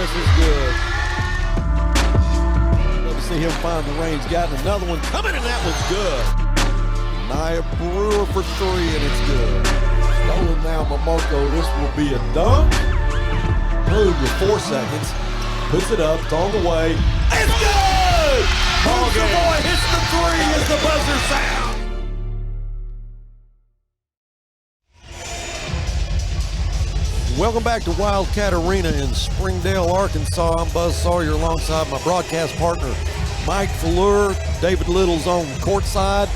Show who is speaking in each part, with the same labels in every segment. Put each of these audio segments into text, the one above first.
Speaker 1: Harris is good. Love to see him find the range. Got another one coming, and that one's good. Nia Brewer for 3, and it's good. Stolen now by Marco. This will be a dunk. Through with 4 seconds. Puts it up. It's on the way. It's good! Monster Boy hits the 3 as the buzzer sounds. Welcome back to Wildcat Arena in Springdale, Arkansas. I'm Buzz Sawyer alongside my broadcast partner, Mike Fleur. David Little's on courtside.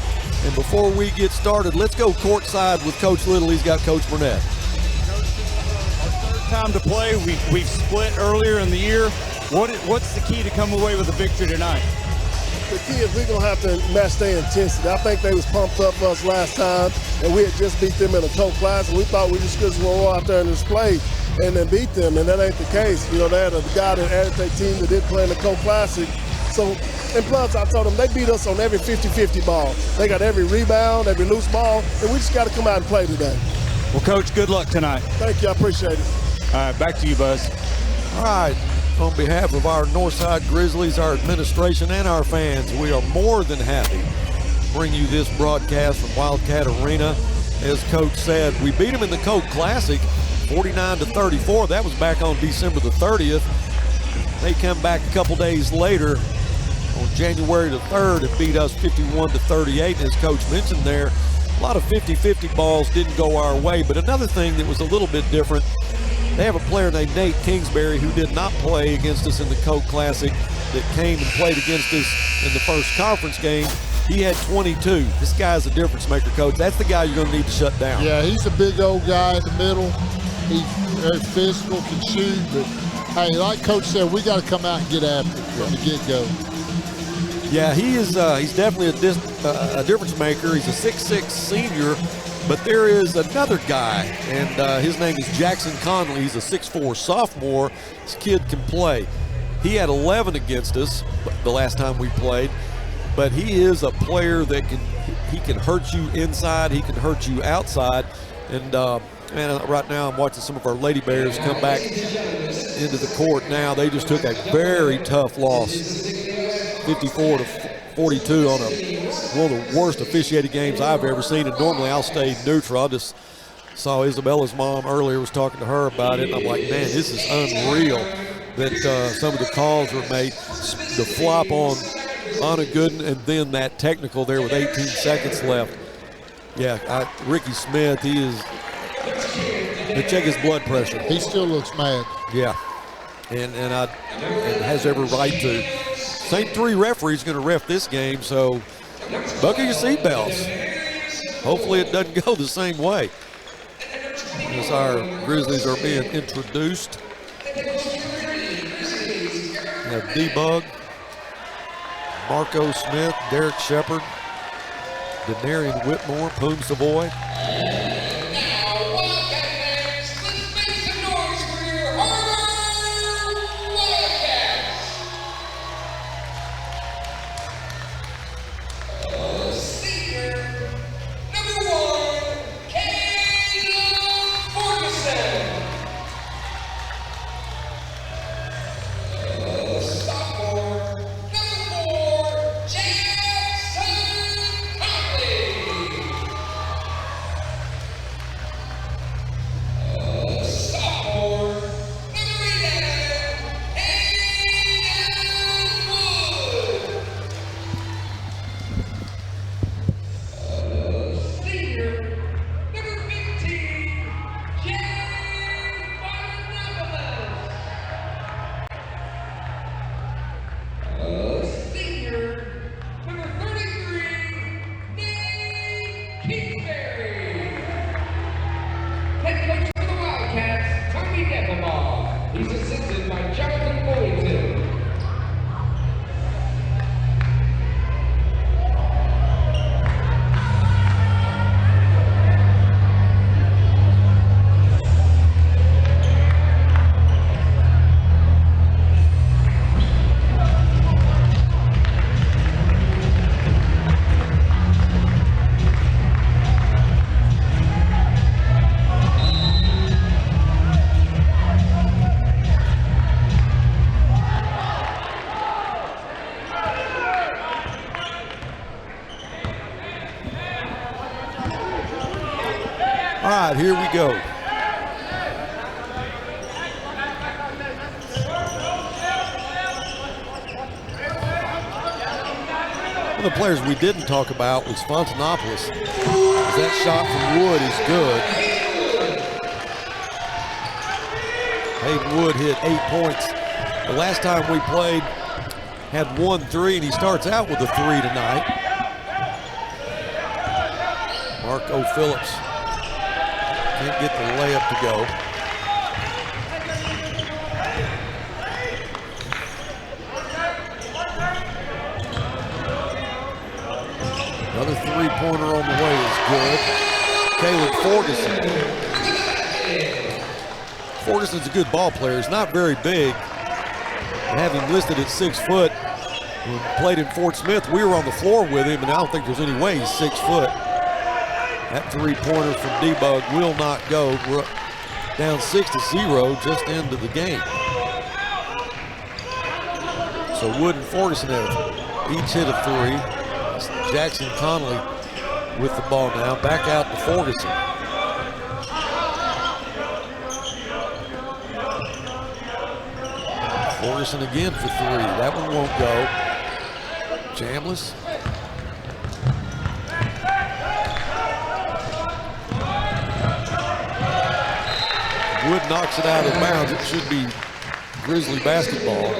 Speaker 1: And before we get started, let's go courtside with Coach Little. He's got Coach Burnett.
Speaker 2: Our third time to play. We've split earlier in the year. What's the key to come away with a victory tonight?
Speaker 3: The key is we're going to have to match their intensity. I think they was pumped up for us last time, and we had just beat them in a co-class, and we thought we just could go out there and display and then beat them, and that ain't the case. You know, they had a guy that added their team that did play in the co-classic. So, and plus, I told them they beat us on every 50-50 ball. They got every rebound, every loose ball, and we just got to come out and play today.
Speaker 2: Well, Coach, good luck tonight.
Speaker 3: Thank you. I appreciate it.
Speaker 2: All right, back to you, Buzz.
Speaker 1: All right. On behalf of our Northside Grizzlies, our administration, and our fans, we are more than happy to bring you this broadcast from Wildcat Arena. As Coach said, we beat them in the Coke Classic 49-34. That was back on December the 30th. They come back a couple days later on January the 3rd and beat us 51-38. As Coach mentioned there, a lot of 50-50 balls didn't go our way. But another thing that was a little bit different, they have a player named Nate Kingsbury who did not play against us in the Coke Classic that came and played against us in the first conference game. He had 22. This guy's a difference maker, Coach. That's the guy you're going to need to shut down.
Speaker 4: Yeah, he's a big old guy in the middle. He's very physical, can shoot. But, hey, like Coach said, we got to come out and get after it from the get-go.
Speaker 1: Yeah, he is. He's definitely a difference maker. He's a 6'6 senior. But there is another guy, and his name is Jackson Conley. He's a 6'4 sophomore. This kid can play. He had 11 against us the last time we played, but he is a player that can hurt you inside, he can hurt you outside. And man, right now I'm watching some of our Lady Bears come back into the court now. They just took a very tough loss, 54-42 on one of the worst officiated games I've ever seen, and normally I'll stay neutral. I just saw Isabella's mom earlier, was talking to her about it, and I'm like, man, this is unreal that some of the calls were made. The flop on Anna Gooden, and then that technical there with 18 seconds left. Yeah, Ricky Smith, he is, check his blood pressure.
Speaker 4: He still looks mad.
Speaker 1: Yeah, and has every right to. St. 3 referees going to ref this game, so buckle your seatbelts. Hopefully it doesn't go the same way as our Grizzlies are being introduced. We have D-Bug, Marco Smith, Derek Shepard, Denarian Whitmore, Poon Savoy. All right, here we go. One of the players we didn't talk about was Fontanopolis. That shot from Wood is good. Hayden Wood hit 8 points. The last time we played had 1 3, and he starts out with a 3 tonight. Marco Phillips can't get the layup to go. Another 3-pointer on the way is good. Caleb Ferguson. Ferguson's a good ball player. He's not very big. I have him listed at 6 foot. When we played in Fort Smith, we were on the floor with him, and I don't think there's any way he's 6 foot. That 3-pointer from D-Bug will not go. We're down 6-0 just into the game. So Wood and Ferguson have each hit a 3. Jackson Conley with the ball now. Back out to Ferguson. Ferguson again for 3. That one won't go. Chambliss. Wood knocks it out of bounds. It should be Grizzly basketball.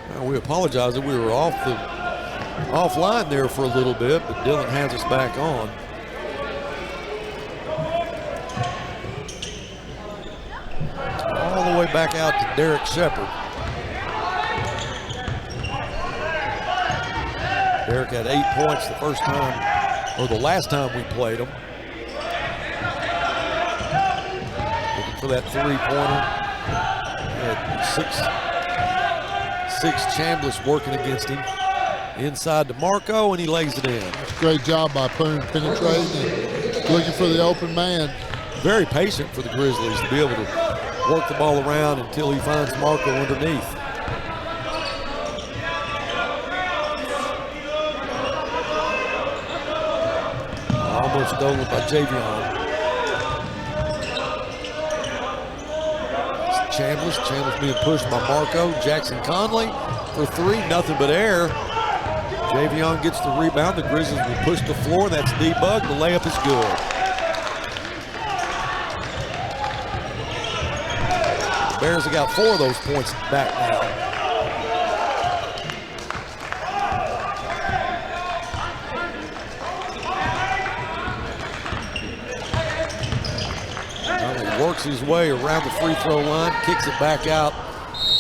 Speaker 1: Now we apologize that we were offline there for a little bit, but Dylan has us back on. All the way back out to Derek Shepard. Derek had 8 points the first time, or the last time we played him. Looking for that 3-pointer. Had six Chambliss working against him. Inside to Marco, and he lays it in.
Speaker 4: That's a great job by penetrating and looking for the open man.
Speaker 1: Very patient for the Grizzlies to be able to work the ball around until he finds Marco underneath. Almost stolen by Javion. Chambliss being pushed by Marco. Jackson Conley for 3, nothing but air. Javion gets the rebound. The Grizzlies will push the floor. That's D-Bug. The layup is good. The Bears have got 4 of those points back now. He works his way around the free throw line, kicks it back out.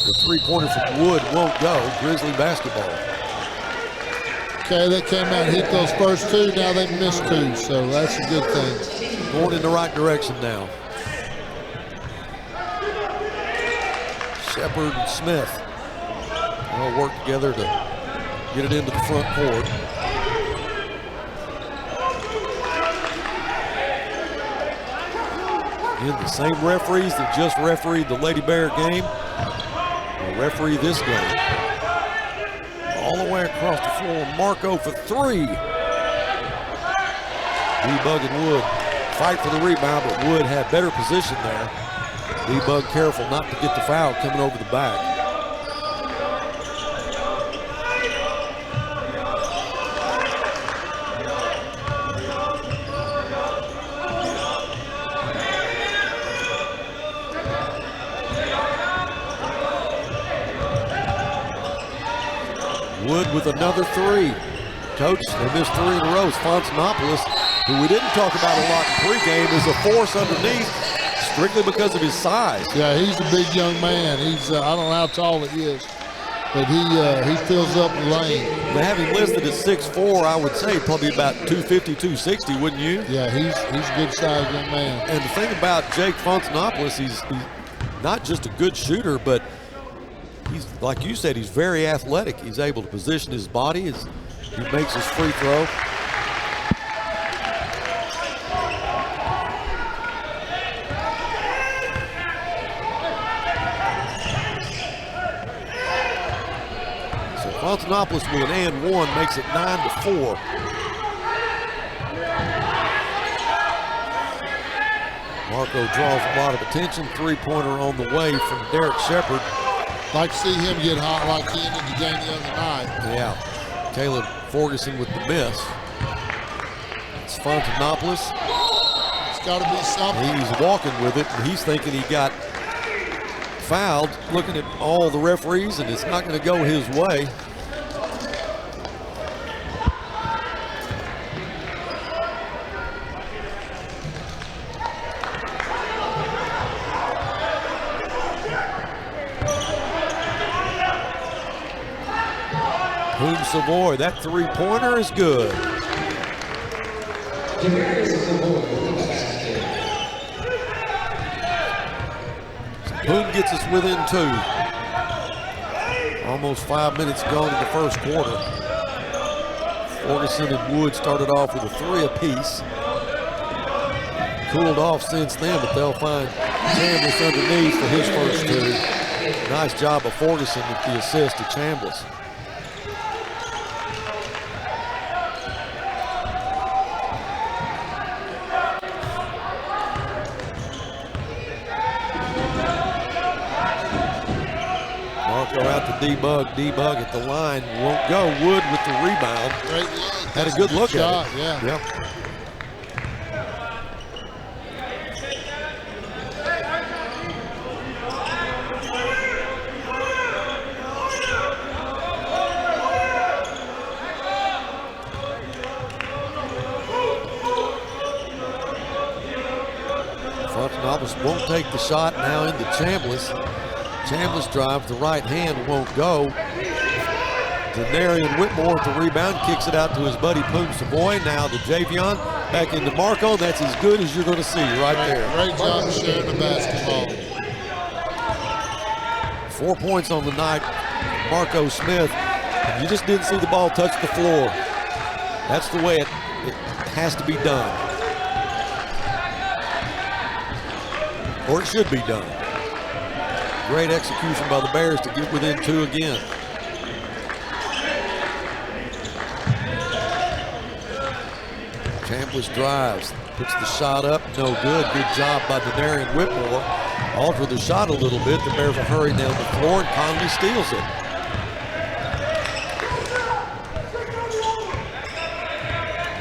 Speaker 1: The 3-pointer from Wood won't go. Grizzly basketball.
Speaker 4: Okay, they came out and hit those first 2. Now they've missed 2, so that's a good thing.
Speaker 1: Going in the right direction now. Shepard and Smith all work together to get it into the front court. Again, the same referees that just refereed the Lady Bear game will referee this game. All the way across the floor, Marco for 3. D-Bug and Wood fight for the rebound, but Wood had better position there. D-Bug careful not to get the foul coming over the back. Wood with another 3. Coach, they missed 3 in a row. Fontanopolis, who we didn't talk about a lot in pregame, is a force underneath strictly because of his size.
Speaker 4: Yeah, he's a big young man. He's I don't know how tall he is, but he fills up the lane.
Speaker 1: They have him listed at 6'4", I would say probably about 250, 260, wouldn't you?
Speaker 4: Yeah, he's a good sized young man.
Speaker 1: And the thing about Jake Fontanopolis, he's not just a good shooter, but he's, like you said, he's very athletic. He's able to position his body as he makes his free throw. So Fontanopolis with an and 1 makes it 9-4. Marco draws a lot of attention. Three-pointer on the way from Derek Shepard.
Speaker 4: Like to see him get hot like he ended the game the other night.
Speaker 1: Yeah. Caleb Ferguson with the miss. It's Fontanopolis.
Speaker 4: It's got to be something.
Speaker 1: He's walking with it, and he's thinking he got fouled, looking at all the referees, and it's not going to go his way. Boom Savoy, that three-pointer is good. Boone gets us within 2. Almost 5 minutes gone in the first quarter. Ferguson and Wood started off with a 3 apiece. Cooled off since then, but they'll find Chambliss underneath for his first 2. Nice job of Ferguson with the assist to Chambliss. Out to Debug at the line, won't go. Wood with the rebound. Had a good look at it.
Speaker 4: Yeah.
Speaker 1: Yep. Fontanopolis won't take the shot now into Chambliss. Chambliss drives the right hand, won't go. Denarian Whitmore with the rebound, kicks it out to his buddy Boom Savoy. Now to Javion, back into Marco. That's as good as you're going to see right there.
Speaker 4: Great job sharing the basketball.
Speaker 1: 4 points on the night, Marco Smith. You just didn't see the ball touch the floor. That's the way it has to be done. Or it should be done. Great execution by the Bears to get within 2 again. Chambliss drives, puts the shot up, no good. Good job by Denarian Whitmore. Alter the shot a little bit. The Bears will hurry down the floor, and Conley steals it.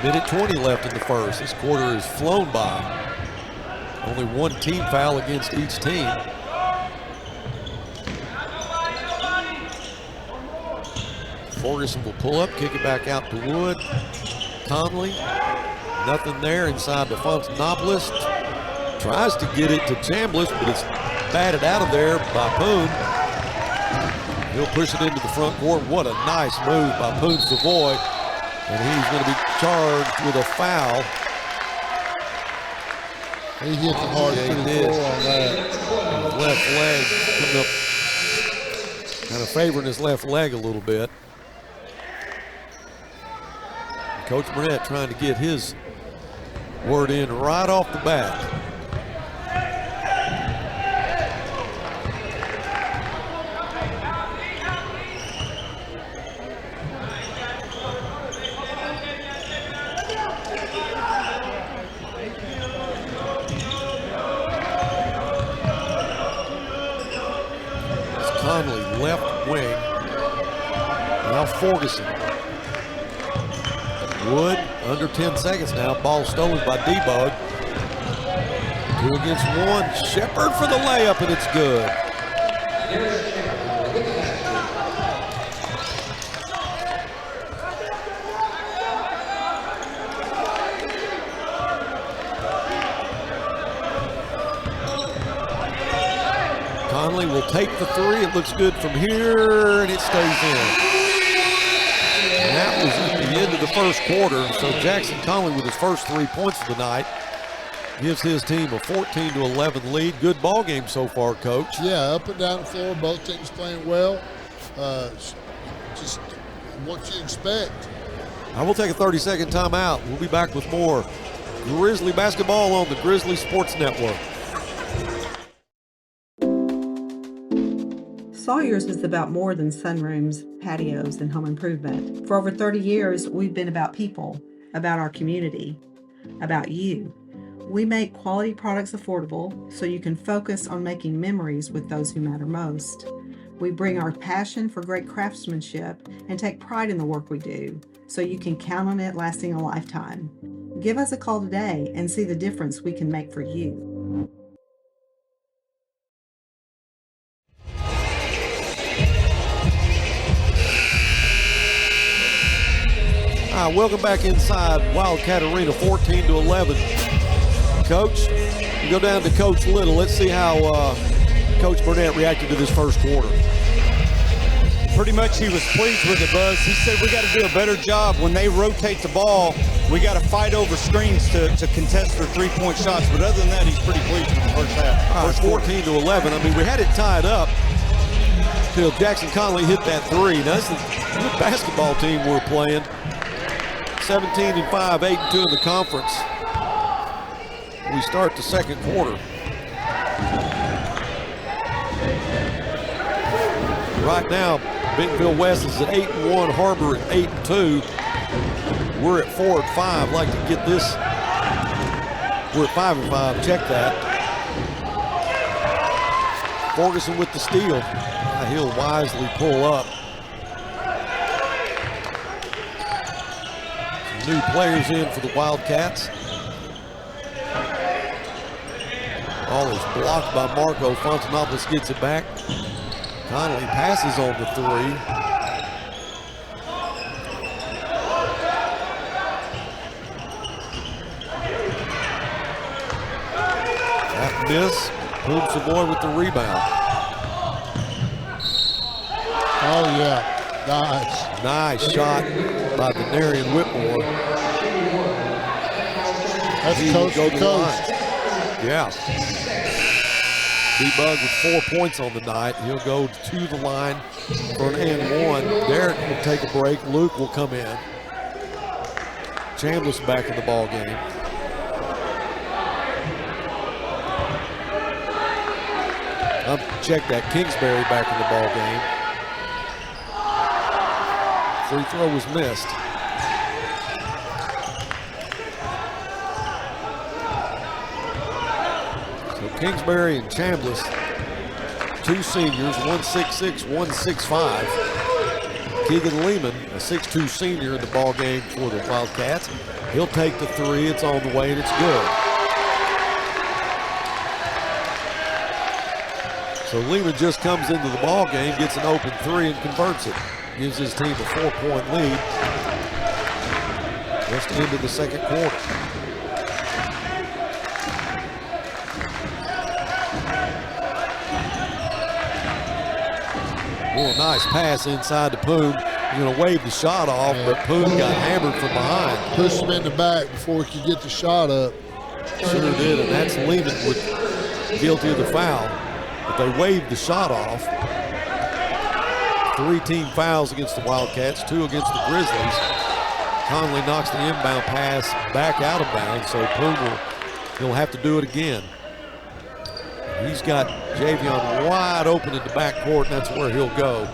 Speaker 1: Minute 20 left in the first. This quarter has flown by. Only one team foul against each team. Ferguson will pull up, kick it back out to Wood. Conley, nothing there inside to Fontanopolis. Tries to get it to Chambliss, but it's batted out of there by Boone. He'll push it into the front court. What a nice move by Boone Savoy. And he's going to be charged with a foul.
Speaker 4: He hit the hard
Speaker 1: on that. His left leg coming up, kind of favoring his left leg a little bit. Coach Burnett trying to get his word in right off the bat. It's Conley, left wing. Now Ferguson. Wood, under 10 seconds now. Ball stolen by Debug. 2 against 1. Shepard for the layup, and it's good. Conley will take the 3. It looks good from here, and it stays in. And that was at the end of the first quarter. So Jackson Conley with his first 3 points of the night gives his team a 14-11 lead. Good ball game so far, Coach.
Speaker 4: Yeah, up and down the floor. Both teams playing well. Just what you expect.
Speaker 1: I will take a 30-second timeout. We'll be back with more Grizzly basketball on the Grizzly Sports Network.
Speaker 5: Sawyer's is about more than sunrooms, patios, and home improvement. For over 30 years, we've been about people, about our community, about you. We make quality products affordable so you can focus on making memories with those who matter most. We bring our passion for great craftsmanship and take pride in the work we do so you can count on it lasting a lifetime. Give us a call today and see the difference we can make for you.
Speaker 1: Welcome back inside Wildcat Arena, 14-11. Coach, you go down to Coach Little. Let's see how Coach Burnett reacted to this first quarter.
Speaker 2: Pretty much he was pleased with it, Buzz. He said we got to do a better job when they rotate the ball. We got to fight over screens to contest their three-point shots. But other than that, he's pretty pleased with the first half.
Speaker 1: 14-11. I mean, we had it tied up till Jackson Conley hit that three. Now, this is a good basketball team we're playing. 17-5, 8-2 in the conference. We start the second quarter. Right now, Bentonville West is at 8-1, Har-Ber at 8-2. We're at 4-5. Like to get this. We're at 5-5. Check that. Ferguson with the steal. He'll wisely pull up. Some new players in for the Wildcats. Ball is blocked by Marco. Fontanopoulos gets it back. Conley passes on the three. That miss. Boom Savoy with the rebound.
Speaker 4: Oh, yeah. Nice.
Speaker 1: Nice shot by Denarian Whitmore.
Speaker 4: That's coast to coast.
Speaker 1: Yeah. D-Bug with 4 points on the night. He'll go to the line for an and one. Derek will take a break. Luke will come in. Chambliss back in the ball game. Check that. Kingsbury back in the ball game. Free throw was missed. So Kingsbury and Chambliss, two seniors, 1'6", 1'6". Keegan Lehman, a 6'2" senior in the ball game for the Wildcats. He'll take the three. It's on the way and it's good. So Lehman just comes into the ball game, gets an open three and converts it. Gives his team a 4-point lead. Just into the second quarter. Oh, nice pass inside to Poon. He's going to wave the shot off, but Poon got hammered from behind.
Speaker 4: Pushed him in the back before he could get the shot up.
Speaker 1: Sure did, and that's Lehman guilty of the foul. But they waved the shot off. 3 team fouls against the Wildcats, 2 against the Grizzlies. Conley knocks the inbound pass back out of bounds, so Poon he'll have to do it again. He's got Javion wide open in the backcourt, and that's where he'll go.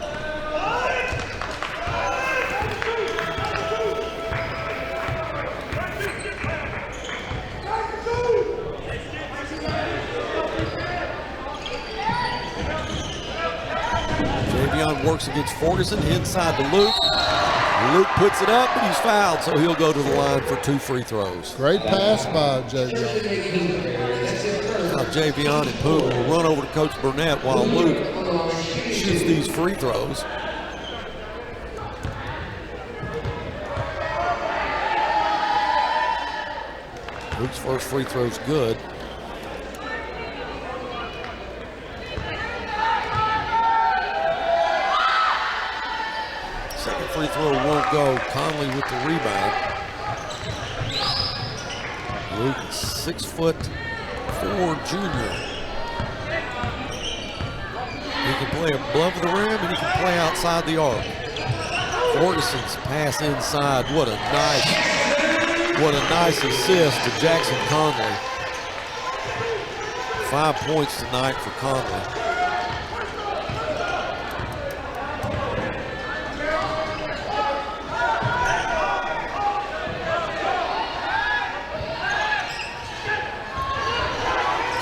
Speaker 1: Javion works against Ferguson, inside to Luke. Luke puts it up, but he's fouled, so he'll go to the line for 2 free throws.
Speaker 4: Great pass by Javion.
Speaker 1: Now Javion and Poon will run over to Coach Burnett while Luke shoots these free throws. Luke's first free throw's good. Second free throw won't go. Conley with the rebound. Luke, 6'4" junior. He can play above the rim and he can play outside the arc. Ferguson's pass inside. What a nice assist to Jackson Conley. 5 points tonight for Conley.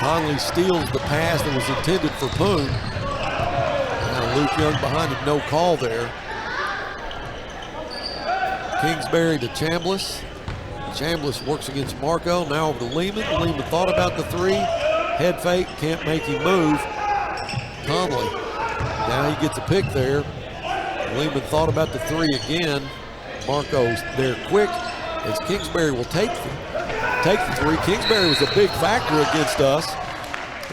Speaker 1: Conley steals the pass that was intended for Poon. Now Luke Young behind him, no call there. Kingsbury to Chambliss. Chambliss works against Marco, now over to Lehman. Lehman thought about the three. Head fake, can't make him move. Conley, now he gets a pick there. Lehman thought about the three again. Marco's there quick as Kingsbury will take the three. Kingsbury was a big factor against us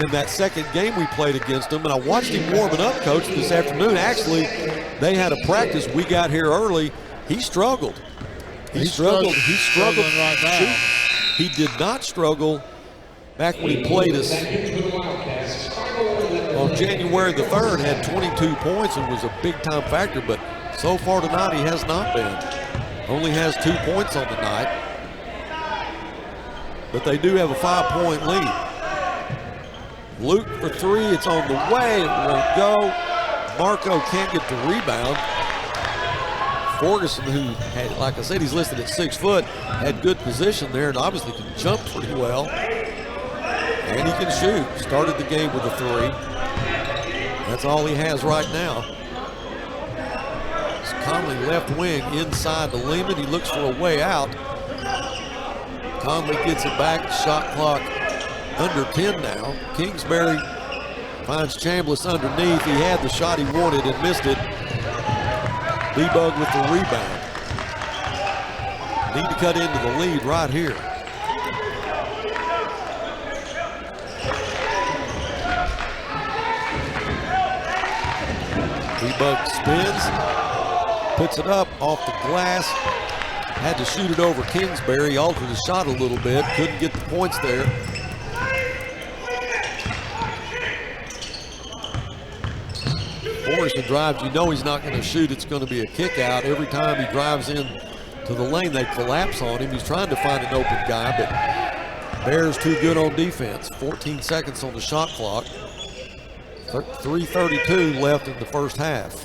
Speaker 1: in that second game we played against him, and I watched him warming up, Coach, this afternoon. Actually, they had a practice. We got here early. He struggled. He struggled
Speaker 4: right now.
Speaker 1: He did not struggle back when he played us on January the 3rd, had 22 points and was a big-time factor, but so far tonight he has not been. Only has 2 points on the night. But they do have a 5-point lead. Luke for three, it's on the way, it won't go. Marco can't get the rebound. Ferguson, who had, like I said, he's listed at 6 foot, had good position there and obviously can jump pretty well. And he can shoot. Started the game with a three. That's all he has right now. It's Conley left wing inside to Lehman. He looks for a way out. Conley gets it back. Shot clock under 10 now. Kingsbury finds Chambliss underneath. He had the shot he wanted and missed it. D-Bug with the rebound. Need to cut into the lead right here. D-Bug spins, puts it up off the glass. Had to shoot it over Kingsbury. Altered his shot a little bit. Couldn't get the points there. Ferguson drives, you know he's not going to shoot. It's going to be a kick out. Every time he drives in to the lane, they collapse on him. He's trying to find an open guy, but Bears too good on defense. 14 seconds on the shot clock. 3:32 left in the first half.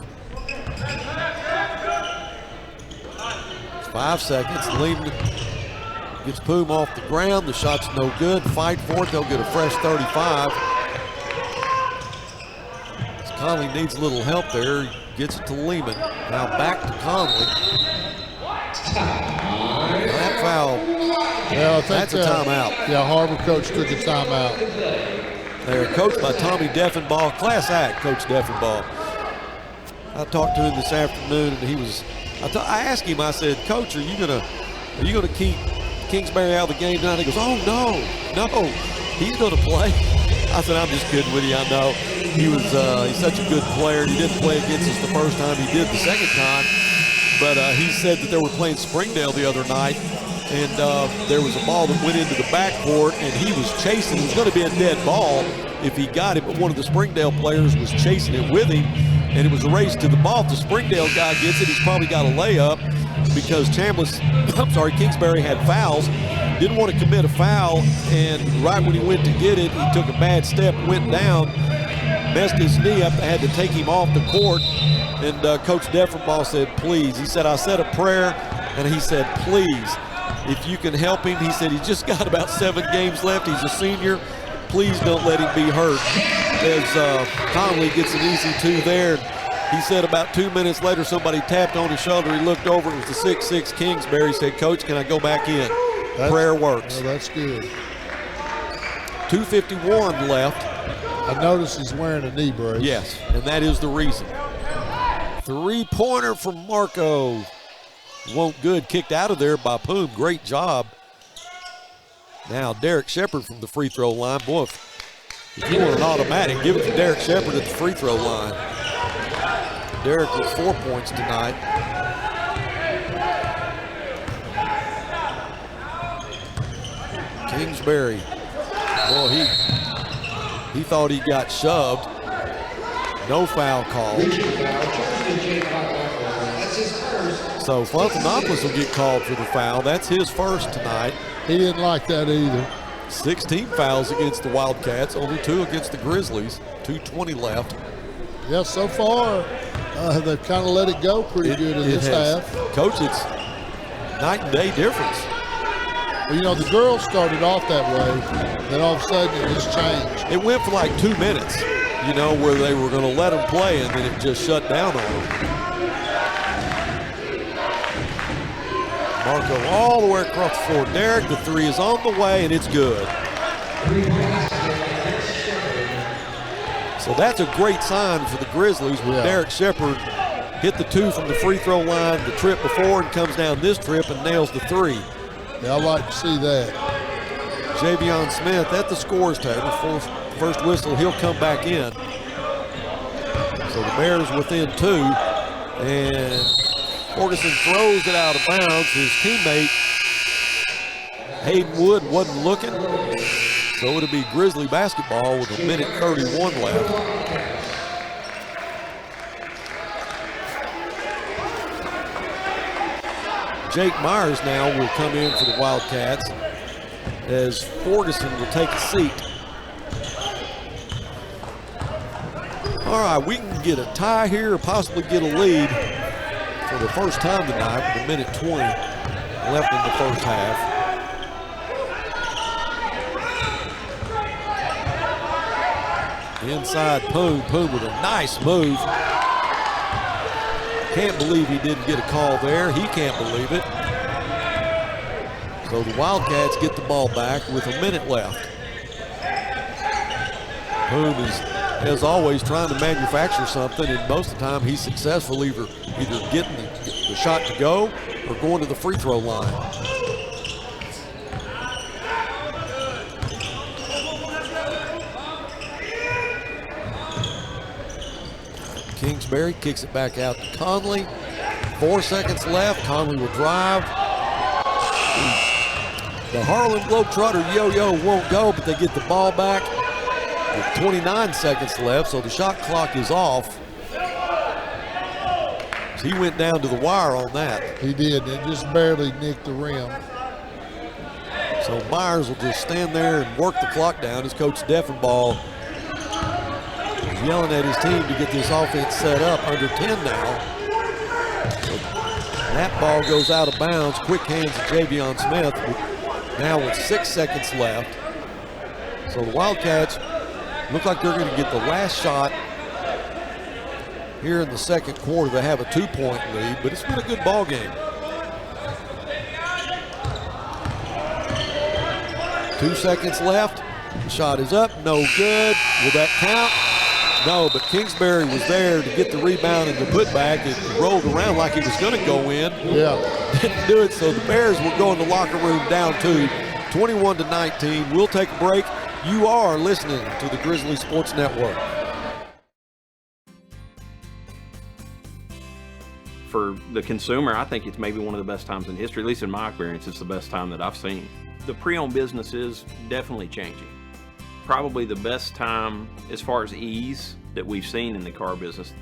Speaker 1: 5 seconds. Lehman gets Poom off the ground. The shot's no good. Fight for it. They'll get a fresh 35. Conley needs a little help there. He gets it to Lehman. Now back to Conley. That foul.
Speaker 4: Yeah, I think
Speaker 1: that's a timeout.
Speaker 4: Yeah, Har-Ber coach took a timeout.
Speaker 1: They're coached by Tommy Deffenbaugh. Class act, Coach Deffenbaugh. I talked to him this afternoon, and he was. I asked him. I said, Coach, are you gonna keep Kingsbury out of the game tonight? He goes, oh no, he's gonna play. I said, I'm just kidding with you. I know he's such a good player. He didn't play against us the first time. He did the second time. But he said that they were playing Springdale the other night, and there was a ball that went into the backcourt, and he was chasing. It was going to be a dead ball if he got it, but one of the Springdale players was chasing it with him, and it was a race to the ball. If the Springdale guy gets it, he's probably got a layup because Kingsbury had fouls. Didn't want to commit a foul, and right when he went to get it, he took a bad step, went down, messed his knee up, had to take him off the court, and Coach Deffenbaugh said, please. He said, I said a prayer, and he said, please, if you can help him. He said he's just got about 7 games left. He's a senior. Please don't let him be hurt. As Conley gets an easy 2 there. He said about 2 minutes later, somebody tapped on his shoulder. He looked over. It was the 6'6" Kingsbury. He said, Coach, can I go back in? Prayer works.
Speaker 4: Well, that's good.
Speaker 1: 2:51 left.
Speaker 4: I noticed he's wearing a knee brace.
Speaker 1: Yes, and that is the reason. 3-pointer from Marco. Won't good. Kicked out of there by Poom. Great job. Now Derek Shepard from the free throw line. Boy, if you want an automatic, give it to Derek Shepard at the free throw line. Derek with 4 points tonight. Kingsbury, boy, he thought he got shoved. No foul called. So Fontanopoulos will get called for the foul. That's his first tonight.
Speaker 4: He didn't like that either.
Speaker 1: 16 fouls against the Wildcats, only 2 against the Grizzlies. 2:20 left.
Speaker 4: Yeah, so far they've kind of let it go pretty good in this half.
Speaker 1: Coach, it's night and day difference.
Speaker 4: Well, the girls started off that way, then all of a sudden it just changed.
Speaker 1: It went for like 2 minutes, where they were going to let them play, and then it just shut down on them. Marco all the way across the floor. Derek, the three is on the way, and it's good. So that's a great sign for the Grizzlies when Derek Shepard hit the two from the free throw line the trip before and comes down this trip and nails the three.
Speaker 4: Yeah, I like to see that.
Speaker 1: Javion Smith at the scores table. First whistle, he'll come back in. So the Bears within two, and Ferguson throws it out of bounds. His teammate Hayden Wood wasn't looking, so it'll be Grizzly basketball with 1:31 left. Jake Myers now will come in for the Wildcats as Ferguson will take a seat. All right, we can get a tie here or possibly get a lead for the first time tonight with 1:20 left in the first half. Inside Poon with a nice move. Can't believe he didn't get a call there. He can't believe it. So the Wildcats get the ball back with 1 minute left. Poon is, as always, trying to manufacture something, and most of the time he's successful either getting the shot to go or going to the free throw line. Kingsbury kicks it back out to Conley. 4 seconds left. Conley will drive. The Harlem Globetrotter yo-yo won't go, but they get the ball back with 29 seconds left, so the shot clock is off. So he went down to the wire on that.
Speaker 4: He did. It just barely nicked the rim.
Speaker 1: So Myers will just stand there and work the clock down as Coach Deffenbaugh is yelling at his team to get this offense set up. Under 10 now. So that ball goes out of bounds. Quick hands to Javion Smith now with 6 seconds left. So the Wildcats look like they're going to get the last shot here in the second quarter. They have a 2-point lead, but it's been a good ball game. 2 seconds left. The shot is up, no good. Will that count? No, but Kingsbury was there to get the rebound and the putback. It rolled around like he was going to go in.
Speaker 4: Yeah.
Speaker 1: Didn't do it, so the Bears will go in the locker room down 21-19. We'll take a break. You are listening to the Grizzly Sports Network.
Speaker 6: For the consumer, I think it's maybe one of the best times in history. At least in my experience, it's the best time that I've seen. The pre-owned business is definitely changing. Probably the best time as far as ease that we've seen in the car business.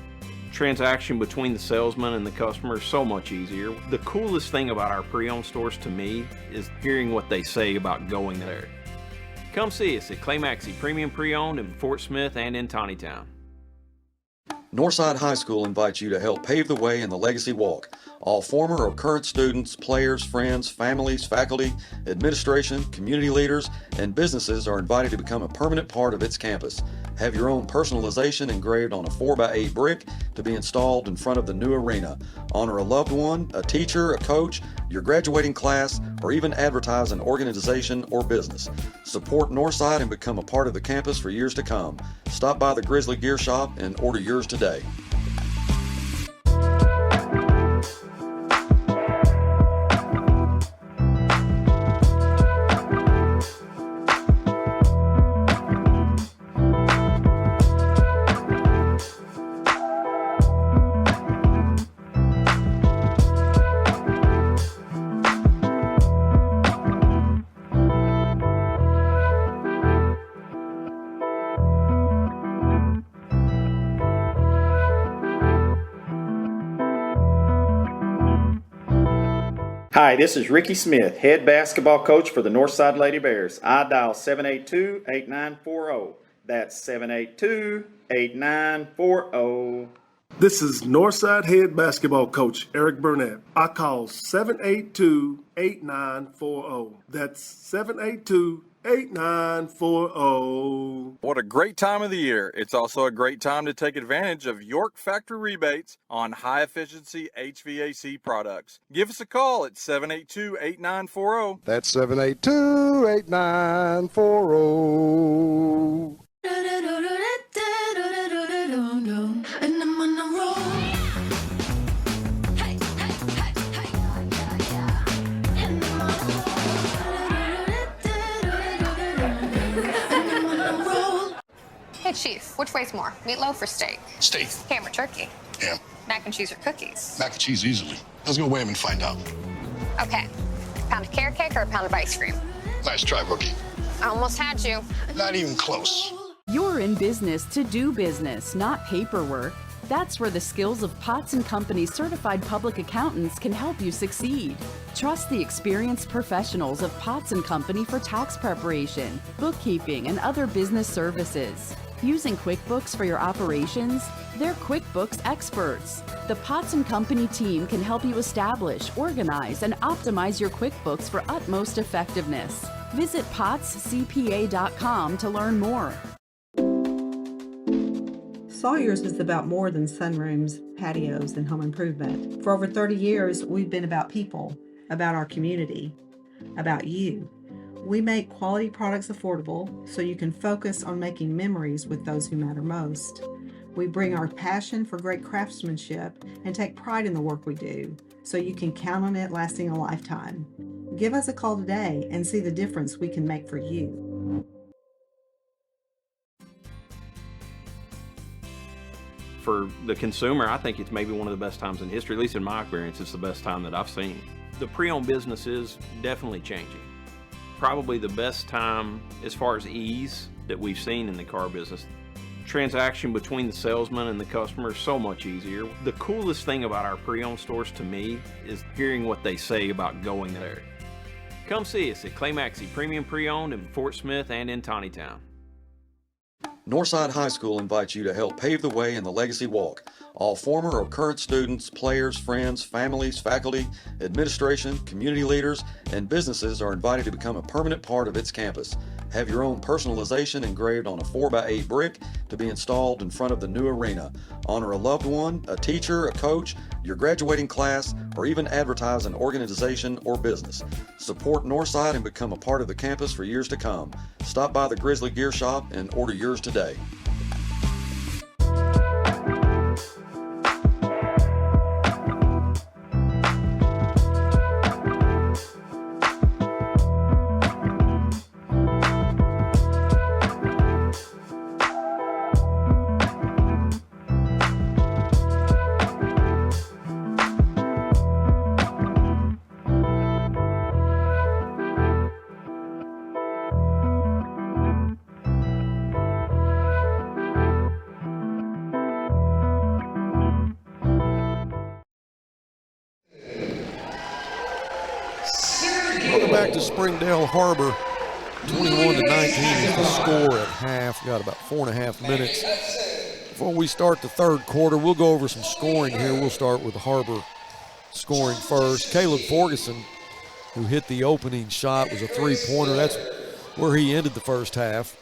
Speaker 6: Transaction between the salesman and the customer is so much easier. The coolest thing about our pre-owned stores to me is hearing what they say about going there. Come see us at Clay Maxey Premium Pre-Owned in Fort Smith and in Tawnytown.
Speaker 7: Northside High School invites you to help pave the way in the Legacy Walk. All former or current students, players, friends, families, faculty, administration, community leaders, and businesses are invited to become a permanent part of its campus. Have your own personalization engraved on a 4x8 brick to be installed in front of the new arena. Honor a loved one, a teacher, a coach, your graduating class, or even advertise an organization or business. Support Northside and become a part of the campus for years to come. Stop by the Grizzly Gear Shop and order yours today.
Speaker 8: Hi, this is Ricky Smith, head basketball coach for the Northside Lady Bears. I dial 782-8940. That's 782-8940.
Speaker 3: This is Northside head basketball coach Eric Burnett. I call 782-8940. That's 782-8940.
Speaker 9: What a great time of the year. It's also a great time to take advantage of York Factory rebates on high-efficiency HVAC products. Give us a call at 782-8940.
Speaker 10: That's 782-8940.
Speaker 11: And I'm on a roll. Hey, hey, hey, hey, and I'm on a roll.
Speaker 12: Hey, Chief, which weighs more, meatloaf or steak?
Speaker 13: Steak.
Speaker 12: Ham or turkey?
Speaker 13: Ham.
Speaker 12: Mac and cheese or cookies?
Speaker 13: Mac and cheese easily. Let's go weigh them and find out.
Speaker 12: Okay. Pound of carrot cake or a pound of ice cream?
Speaker 13: Nice try, rookie.
Speaker 12: I almost had you.
Speaker 13: Not even close.
Speaker 14: You're in business to do business, not paperwork. That's where the skills of Potts & Company certified public accountants can help you succeed. Trust the experienced professionals of Potts & Company for tax preparation, bookkeeping, and other business services. Using QuickBooks for your operations? They're QuickBooks experts. The Potts & Company team can help you establish, organize, and optimize your QuickBooks for utmost effectiveness. Visit pottscpa.com to learn more.
Speaker 5: Sawyer's is about more than sunrooms, patios, and home improvement. For over 30 years, we've been about people, about our community, about you. We make quality products affordable so you can focus on making memories with those who matter most. We bring our passion for great craftsmanship and take pride in the work we do so you can count on it lasting a lifetime. Give us a call today and see the difference we can make for you.
Speaker 6: For the consumer, I think it's maybe one of the best times in history, at least in my experience, it's the best time that I've seen. The pre-owned business is definitely changing. Probably the best time as far as ease that we've seen in the car business. Transaction between the salesman and the customer is so much easier. The coolest thing about our pre-owned stores to me is hearing what they say about going there. Come see us at Clay Maxey Premium Pre-Owned in Fort Smith and in Tawnytown.
Speaker 7: Northside High School invites you to help pave the way in the Legacy Walk. All former or current students, players, friends, families, faculty, administration, community leaders, and businesses are invited to become a permanent part of its campus. Have your own personalization engraved on a 4x8 brick to be installed in front of the new arena. Honor a loved one, a teacher, a coach, your graduating class, or even advertise an organization or business. Support Northside and become a part of the campus for years to come. Stop by the Grizzly Gear Shop and order yours today.
Speaker 1: Welcome back to Springdale Har-Ber. 21-19 is the score at half. Got about 4.5 minutes. Before we start the third quarter, we'll go over some scoring here. We'll start with Har-Ber scoring first. Caleb Ferguson, who hit the opening shot, was a three-pointer. That's where he ended the first half.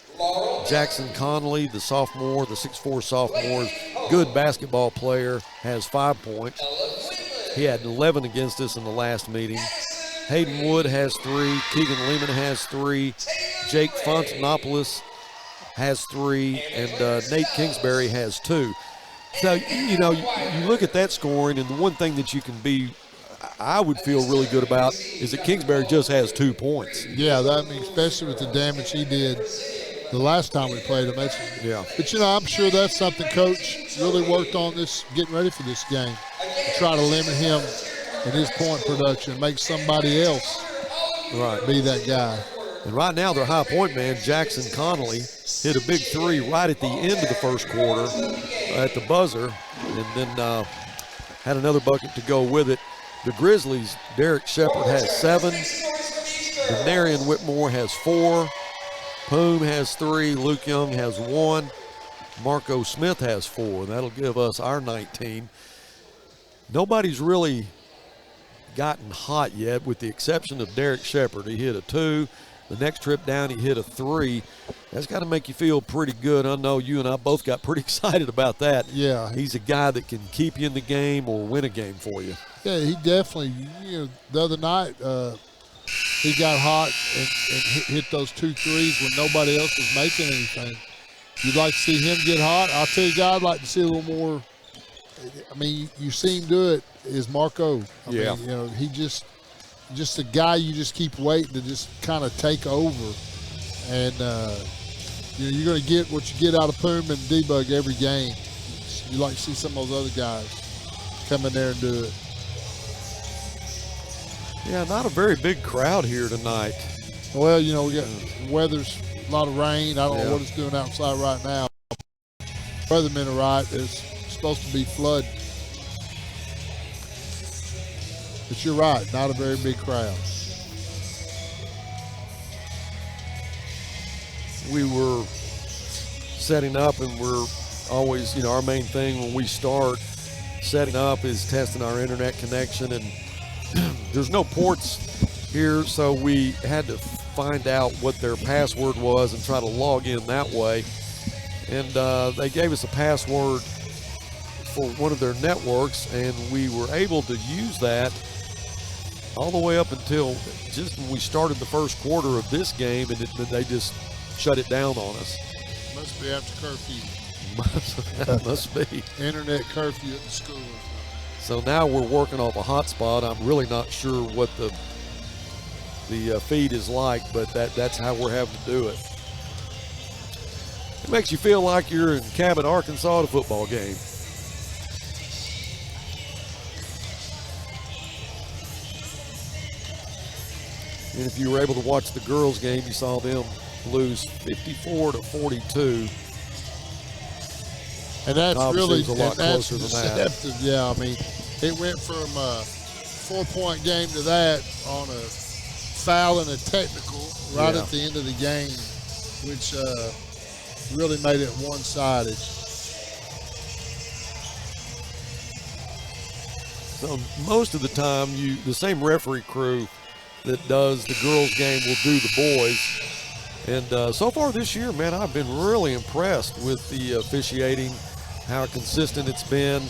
Speaker 1: Jackson Connolly, the sophomore, the 6'4 sophomore, good basketball player, has 5 points. He had 11 against us in the last meeting. Hayden Wood has 3. Keegan Lehman has 3. Jake Fontanopoulos has 3. And Nate Kingsbury has 2. So, you look at that scoring, and the one thing that you can I would feel really good about is that Kingsbury just has 2 points.
Speaker 4: Yeah, especially with the damage he did the last time we played him.
Speaker 1: Yeah.
Speaker 4: But, I'm sure that's something Coach really worked on getting ready for this game, to try to limit him in his point production, make somebody else be that guy.
Speaker 1: And right now their high point man, Jackson Connolly, hit a big 3 right at the end of the first quarter at the buzzer, and then had another bucket to go with it. The Grizzlies, Derek Shepard has 7. Denarian Whitmore has 4. Poom has 3. Luke Young has 1. Marco Smith has 4. That'll give us our 19. Nobody's really gotten hot yet, with the exception of Derek Shepard. He hit a 2. The next trip down, he hit a 3. That's got to make you feel pretty good. I know you and I both got pretty excited about that.
Speaker 4: Yeah.
Speaker 1: He's a guy that can keep you in the game or win a game for you.
Speaker 4: Yeah, he definitely, the other night he got hot and hit those 2 threes when nobody else was making anything. You'd like to see him get hot. I'll tell you, guy, I'd like to see a little more. I mean, you see him do it is Marco. I mean, he just a guy you just keep waiting to just kind of take over. And, you're going to get what you get out of Poom and D-Bug every game. You like to see some of those other guys come in there and do it.
Speaker 1: Yeah, not a very big crowd here tonight.
Speaker 4: Well, we got weather's a lot of rain. I don't know what it's doing outside right now. Weathermen are right. It's supposed to be flood. But you're right, not a very big crowd.
Speaker 1: We were setting up, and we're always, our main thing when we start setting up is testing our internet connection, and there's no ports here, so we had to find out what their password was and try to log in that way. And they gave us a password for one of their networks, and we were able to use that all the way up until just when we started the first quarter of this game, and they just shut it down on us.
Speaker 4: Must be after curfew.
Speaker 1: Must be.
Speaker 4: Internet curfew at the school.
Speaker 1: So now we're working off a hotspot. I'm really not sure what the feed is like, but that's how we're having to do it. It makes you feel like you're in Cabot, Arkansas at a football game. And if you were able to watch the girls' game, you saw them lose 54-42.
Speaker 4: And that's
Speaker 1: obviously
Speaker 4: really
Speaker 1: a lot closer than that.
Speaker 4: Deceptive. Yeah, I mean, it went from a 4-point game to that on a foul and a technical right at the end of the game, which really made it one-sided.
Speaker 1: So most of the time, the same referee crew that does the girls' game will do the boys. And so far this year, man, I've been really impressed with the officiating, how consistent it's been,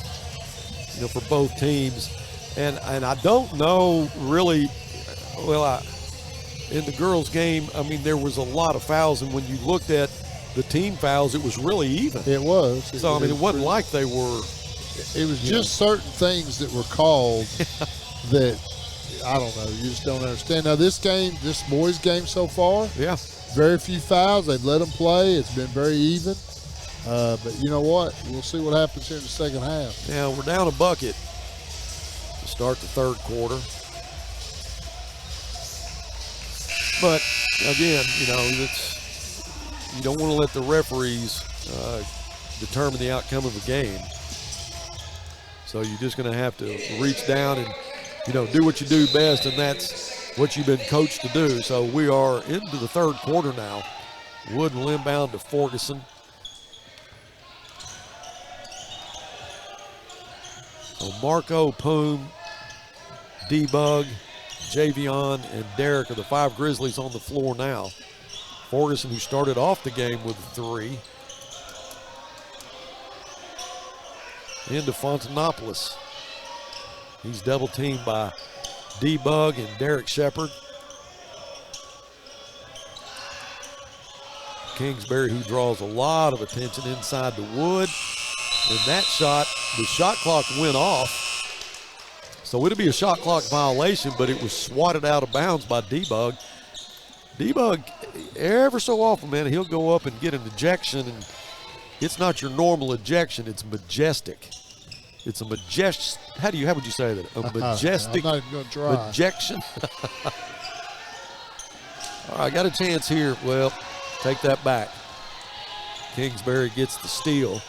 Speaker 1: for both teams. And I don't know really, in the girls' game, I mean, there was a lot of fouls, and when you looked at the team fouls, it was really even.
Speaker 4: It was.
Speaker 1: So, I mean, it wasn't like they were.
Speaker 4: It was just certain things that were called that, I don't know, you just don't understand. Now, this boys' game so far, very few fouls. They've let them play. It's been very even. But you know what? We'll see what happens here in the second half.
Speaker 1: Yeah, we're down a bucket to start the third quarter. But, again, you don't want to let the referees determine the outcome of the game. So you're just going to have to reach down and, do what you do best, and that's what you've been coached to do. So we are into the third quarter now. Wood and inbound to Ferguson. So Marco, Poom, D-Bug, Javion, and Derek are the 5 Grizzlies on the floor now. Ferguson, who started off the game with a 3. Into Fontanopoulos. He's double teamed by D-Bug and Derek Shepard. Kingsbury, who draws a lot of attention inside the Wood. And that shot, the shot clock went off. So it'll be a shot clock violation, but it was swatted out of bounds by D-Bug. D-Bug, ever so often, man, he'll go up and get an ejection, and it's not your normal ejection, it's majestic. It's a majestic, how would you say that? A majestic
Speaker 4: I'm not even gonna try.
Speaker 1: ejection. All right, got a chance here. Well, take that back. Kingsbury gets the steal.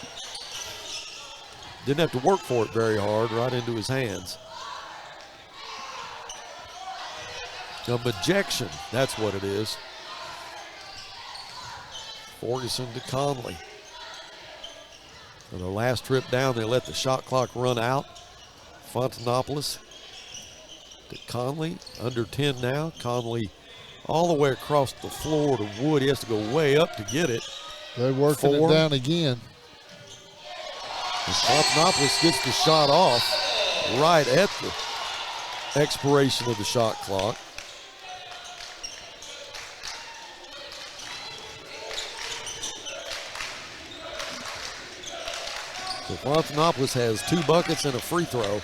Speaker 1: Didn't have to work for it very hard, right into his hands. A majection, that's what it is. Ferguson to Conley. For the last trip down, they let the shot clock run out. Fontanopolis to Conley, under 10 now. Conley all the way across the floor to Wood. He has to go way up to get it.
Speaker 4: They're working it down again.
Speaker 1: And Fontanopolis gets the shot off right at the expiration of the shot clock. So Fontanopolis has 2 buckets and a free throw.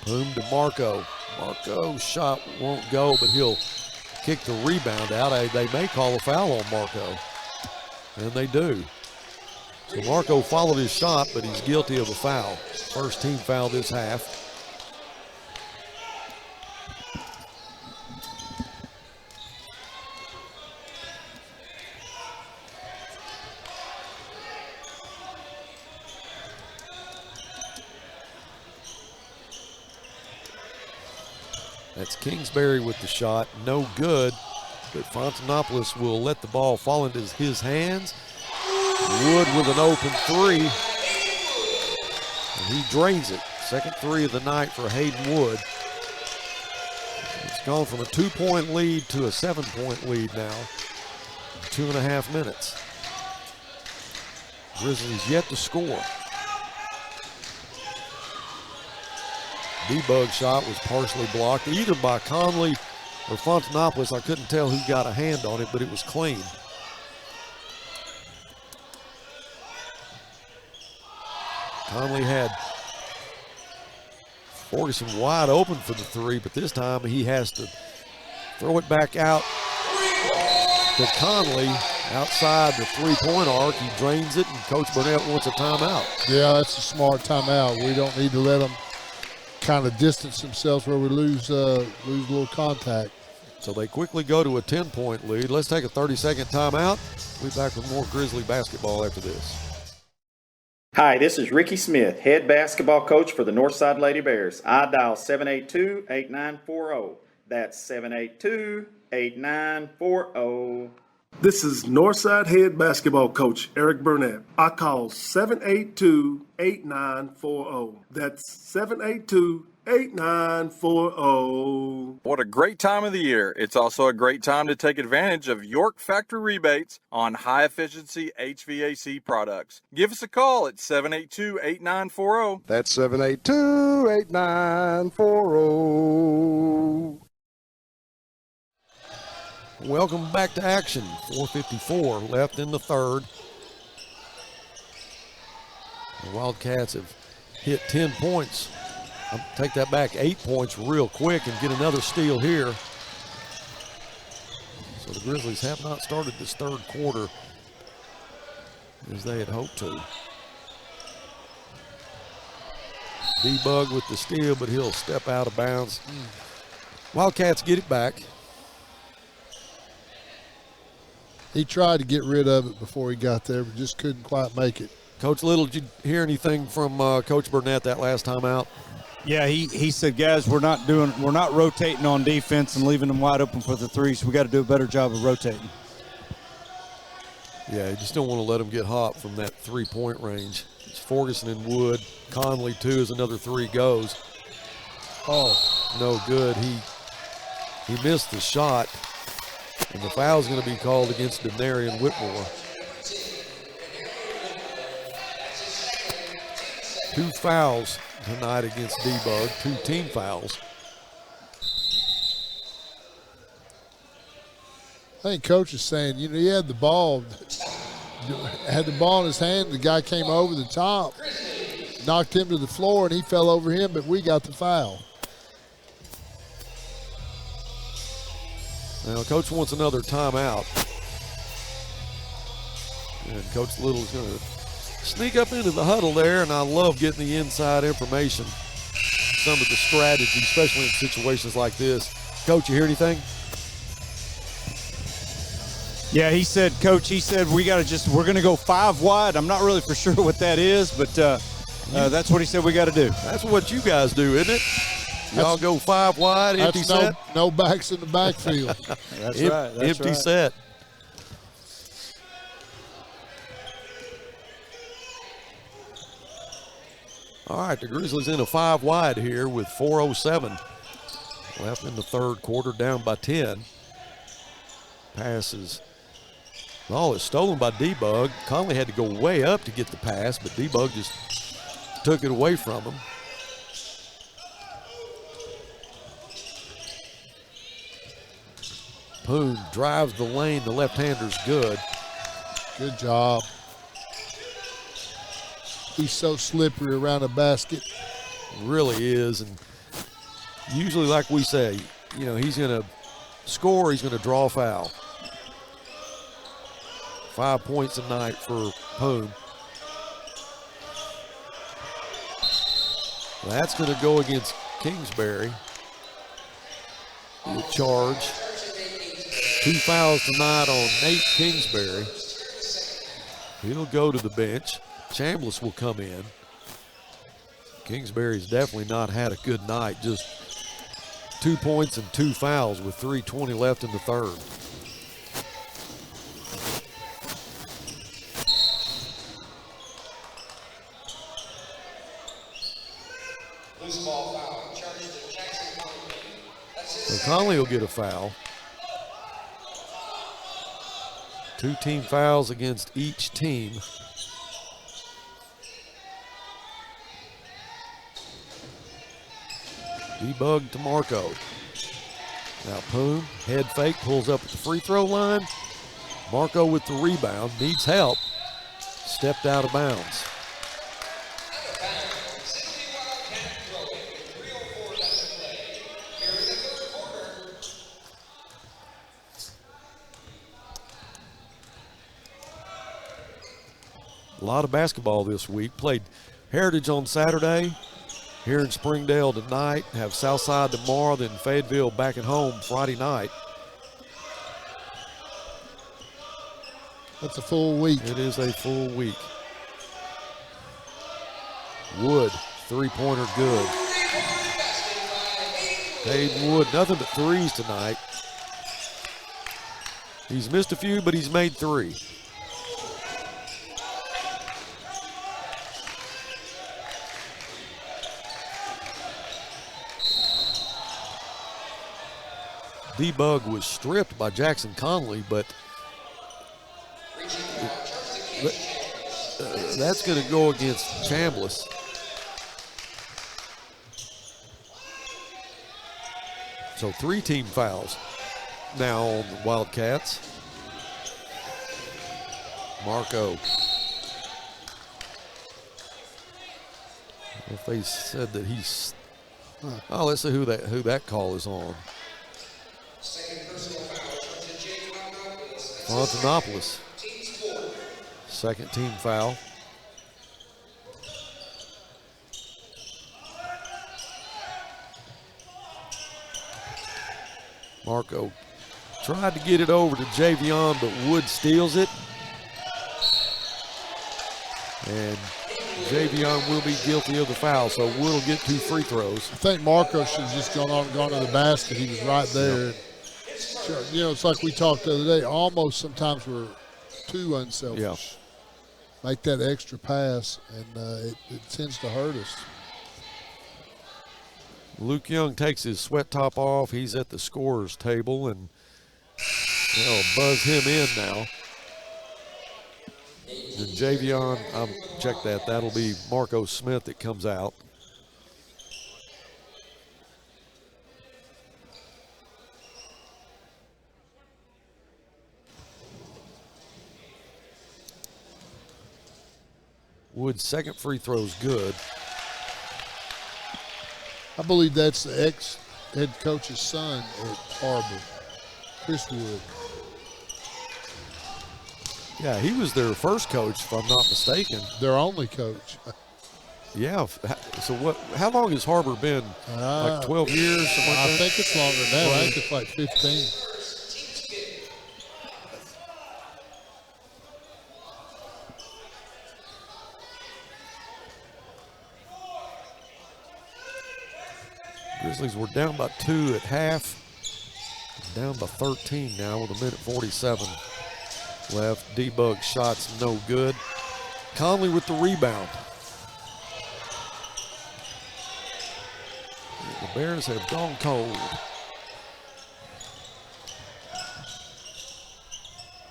Speaker 1: Boom to Marco. Marco's shot won't go, but he'll kick the rebound out. They may call a foul on Marco, and they do. So Marco followed his shot, but he's guilty of a foul. First team foul this half. That's Kingsbury with the shot, no good, but Fontanopolis will let the ball fall into his hands. Wood with an open 3, and he drains it. Second 3 of the night for Hayden Wood. It's gone from a 2-point lead to a 7-point lead now. 2.5 minutes. Grizzlies yet to score. D-Bug shot was partially blocked, either by Conley or Fontanopolis. I couldn't tell who got a hand on it, but it was clean. Conley had Ferguson wide open for the 3, but this time he has to throw it back out to Conley outside the 3-point arc. He drains it, and Coach Burnett wants a timeout.
Speaker 4: Yeah, that's a smart timeout. We don't need to let them kind of distance themselves where we lose a little contact.
Speaker 1: So they quickly go to a 10-point lead. Let's take a 30-second timeout. We'll be back with more Grizzly basketball after this.
Speaker 8: Hi, this is Ricky Smith, head basketball coach for the Northside Lady Bears. I dial 782-8940. That's 782-8940.
Speaker 3: This is Northside head basketball coach Eric Burnett. I call 782-8940. That's 782-8940.
Speaker 9: What a great time of the year. It's also a great time to take advantage of York factory rebates on high-efficiency HVAC products. Give us a call at 782-8940.
Speaker 13: That's 782-8940.
Speaker 1: Welcome back to action. 4:54 left in the third. The Wildcats have hit 10 points. I'll take that back, 8 points real quick and get another steal here. So the Grizzlies have not started this third quarter as they had hoped to. D-Bug with the steal, but he'll step out of bounds. Wildcats get it back.
Speaker 4: He tried to get rid of it before he got there, but just couldn't quite make it.
Speaker 1: Coach Little, did you hear anything from Coach Burnett that last time out?
Speaker 2: Yeah, he said, guys, we're not rotating on defense and leaving them wide open for the threes. We got to do a better job of rotating.
Speaker 1: Yeah, you just don't want to let them get hot from that 3-point range. It's Ferguson and Wood. Conley, too, as another 3 goes. Oh, no good. He missed the shot, and the foul's going to be called against Denarian Whitmore. 2 fouls tonight against D-Bug, 2 team fouls.
Speaker 4: I think Coach is saying, he had the ball in his hand. The guy came over the top, knocked him to the floor, and he fell over him, but we got the foul.
Speaker 1: Now, Coach wants another timeout. And Coach Little's going to sneak up into the huddle there, and I love getting the inside information, some of the strategy, especially in situations like this. Coach, you hear anything?
Speaker 2: Yeah, he said, Coach, we're going to go 5 wide. I'm not really for sure what that is, but that's what he said we got to do.
Speaker 1: That's what you guys do, isn't it? Y'all go 5 wide, empty set?
Speaker 4: No backs in the backfield.
Speaker 2: That's right.
Speaker 1: Empty set. All right, the Grizzlies in a 5 wide here with 4:07 left in the third quarter, down by 10. Passes. Ball is stolen by D-Bug. Conley had to go way up to get the pass, but D-Bug just took it away from him. Poon drives the lane. The left-hander's good.
Speaker 4: Good job. He's so slippery around the basket.
Speaker 1: Really is. And usually, like we say, you know, he's going to score, he's going to draw a foul. 5 points a night for Poon. That's going to go against Kingsbury. The charge. 2 fouls tonight on Nate Kingsbury. He'll go to the bench. Chambliss will come in. Kingsbury's definitely not had a good night. Just 2 points and 2 fouls with 3:20 left in the third. So Conley will get a foul. 2 team fouls against each team. D-Bug to Marco. Now Poon, head fake, pulls up at the free throw line. Marco with the rebound, needs help. Stepped out of bounds. A lot of basketball this week. Played Heritage on Saturday, here in Springdale tonight, have Southside tomorrow, then Fayetteville back at home Friday night.
Speaker 4: That's a full week.
Speaker 1: It is a full week. Wood, 3-pointer good. Hayden Wood, nothing but threes tonight. He's missed a few, but he's made 3. D-Bug was stripped by Jackson Conley, but that's going to go against Chambliss. So 3 team fouls now on the Wildcats. Marco. If they said that he's, oh, let's see who that call is on. Fontanopoulos. Second team foul. Marco tried to get it over to Javion, but Wood steals it. And Javion will be guilty of the foul, so Wood will get 2 free throws.
Speaker 4: I think Marco should have just gone to the basket. He was right there.
Speaker 1: Yep.
Speaker 4: You know, it's like we talked the other day. Almost sometimes we're too unselfish.
Speaker 1: Yeah.
Speaker 4: Make that extra pass, and it tends to hurt us.
Speaker 1: Luke Young takes his sweat top off. He's at the scorer's table, and they'll buzz him in now. And Javion, check that. That'll be Marco Smith that comes out. Wood's second free throw is good.
Speaker 4: I believe that's the ex-head coach's son at Har-Ber, Chris Wood.
Speaker 1: Yeah, he was their first coach, if I'm not mistaken.
Speaker 4: Their only coach.
Speaker 1: Yeah. So what? How long has Har-Ber been? Like 12 years? Something like
Speaker 4: I
Speaker 1: that?
Speaker 4: think it's longer than that. I think it's like 15.
Speaker 1: Grizzlies were down by 2 at half. Down by 13 now with 1:47 left. D-Bug shots no good. Conley with the rebound. The Bears have gone cold.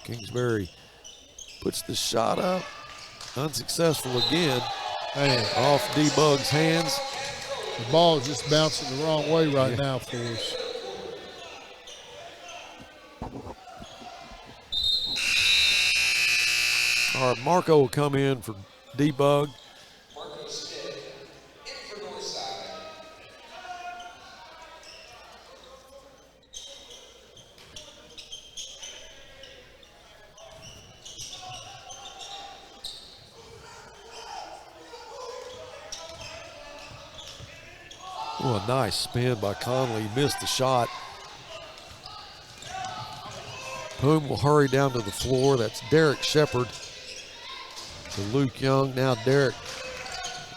Speaker 1: Kingsbury puts the shot up. Unsuccessful again.
Speaker 4: Man,
Speaker 1: Off D-Bug's hands.
Speaker 4: the ball is just bouncing the wrong way right now for us.
Speaker 1: All right, Marco will come in for D-Bug. Oh, a nice spin by Conley. Missed the shot. Poom will hurry down to the floor. That's Derek Shepard to Luke Young. Now Derek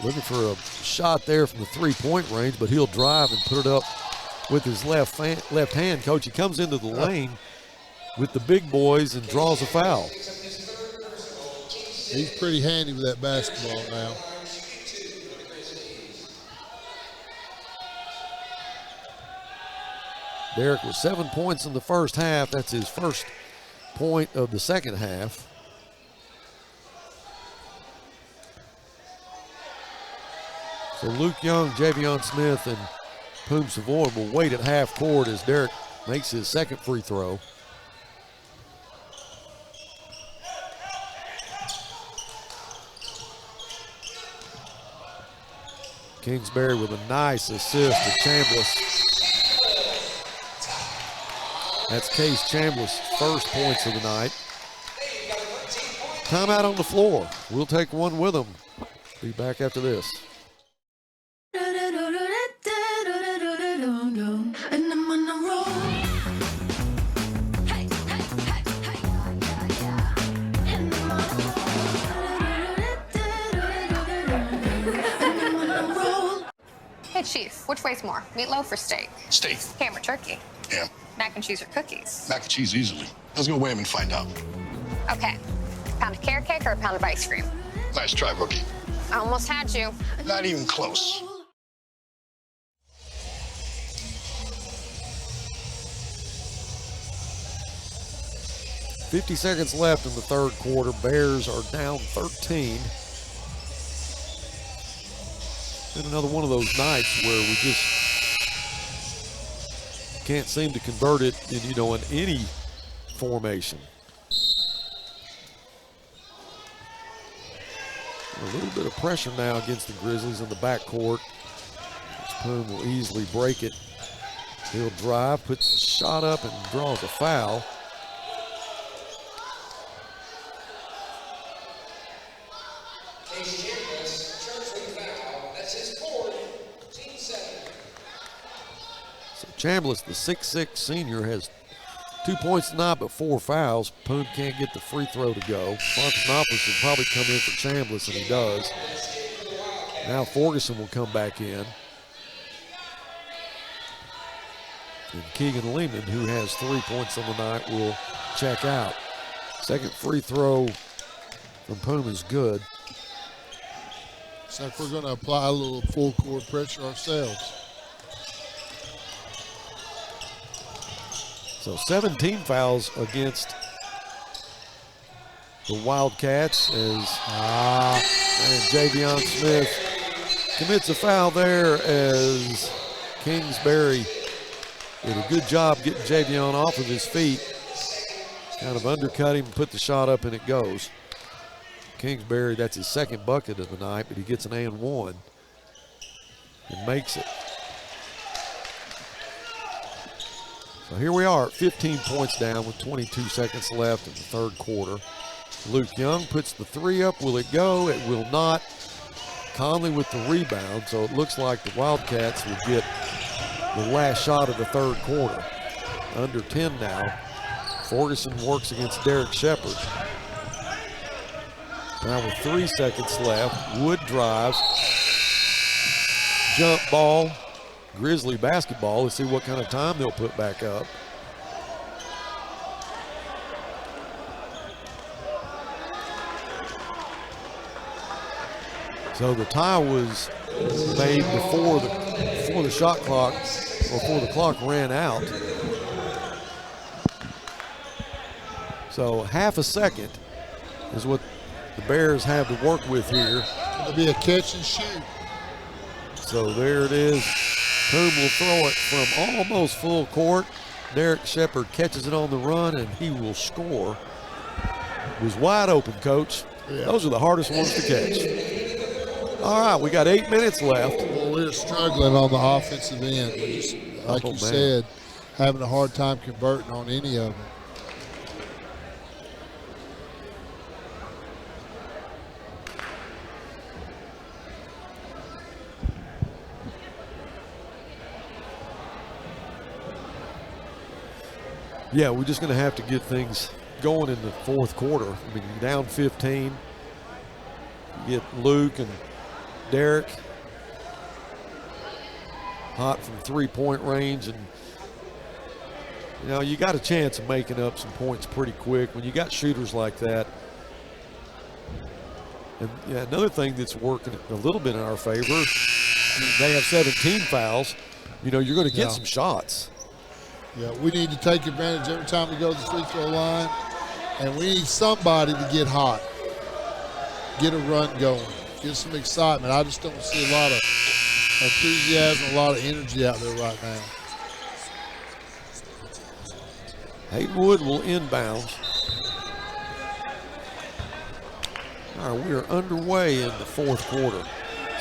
Speaker 1: looking for a shot there from the three-point range, but he'll drive and put it up with his left hand. Coach, he comes into the lane with the big boys and draws a foul.
Speaker 4: He's pretty handy with that basketball now.
Speaker 1: Derek with 7 points in the first half. That's his first point of the second half. So Luke Young, Javion Smith, and Poom Savoy will wait at half court as Derek makes his second free throw. Kingsbury with a nice assist to Chambliss. That's Case Chambliss' first points of the night. Timeout on the floor. We'll take one with them. Be back after this.
Speaker 12: Hey, Chief, which weighs more, meatloaf or steak?
Speaker 13: Steak.
Speaker 12: Ham or turkey?
Speaker 13: Yeah.
Speaker 12: Mac and cheese or cookies?
Speaker 13: Mac and cheese easily. Let's go weigh him and find out.
Speaker 12: Okay. Pound of carrot cake or a pound of ice cream?
Speaker 13: Nice try, rookie.
Speaker 12: I almost had you.
Speaker 13: Not even close.
Speaker 1: .50 seconds left in the third quarter. Bears are down 13. Been another one of those nights where we just can't seem to convert it in any formation. A little bit of pressure now against the Grizzlies in the backcourt. Poom will easily break it. He'll drive, puts the shot up, and draws a foul. So Chambliss, the 6'6" senior, has 2 points tonight, but 4 fouls. Poom can't get the free throw to go. Fontenopoulos will probably come in for Chambliss, and he does. Now Ferguson will come back in. And Keegan Lehman, who has 3 points on the night, will check out. Second free throw from Poom is good.
Speaker 4: Looks like we're going to apply a little full court pressure ourselves.
Speaker 1: So 17 fouls against the Wildcats as and Javion Smith commits a foul there as Kingsbury did a good job getting Javion off of his feet. Kind of undercut him, put the shot up, and it goes. Kingsbury, that's his second bucket of the night, but he gets an and one and makes it. So here we are at 15 points down with 22 seconds left in the third quarter. Luke Young puts the three up. Will it go? It will not. Conley with the rebound, so it looks like the Wildcats will get the last shot of the third quarter. Under 10 now. Ferguson works against Derek Shepard. Now with 3 seconds left, Wood drives. Jump ball. Grizzly basketball. Let's see what kind of time they'll put back up. So the tie was made before the shot clock, before the clock ran out. So half a second is what the Bears have to work with here.
Speaker 4: It'll be a catch and shoot.
Speaker 1: So there it is. Coombe will throw it from almost full court. Derek Shepard catches it on the run, and he will score. It was wide open, Coach.
Speaker 4: Yeah.
Speaker 1: Those are the hardest ones to catch. All right, we got 8 minutes left.
Speaker 4: Well, we're struggling on the offensive end. We're just, like you said, having a hard time converting on any of them.
Speaker 1: Yeah, we're just going to have to get things going in the fourth quarter. I mean, you're down 15. You get Luke and Derek hot from three-point range, and you know, you got a chance of making up some points pretty quick when you got shooters like that. And yeah, another thing that's working a little bit in our favor, they have 17 fouls. You know, you're going to get some shots.
Speaker 4: Yeah, we need to take advantage every time we go to the free throw line, and we need somebody to get hot, get a run going, get some excitement. I just don't see a lot of enthusiasm, a lot of energy out there right now.
Speaker 1: Haydenwood will inbound. All right, we are underway in the fourth quarter.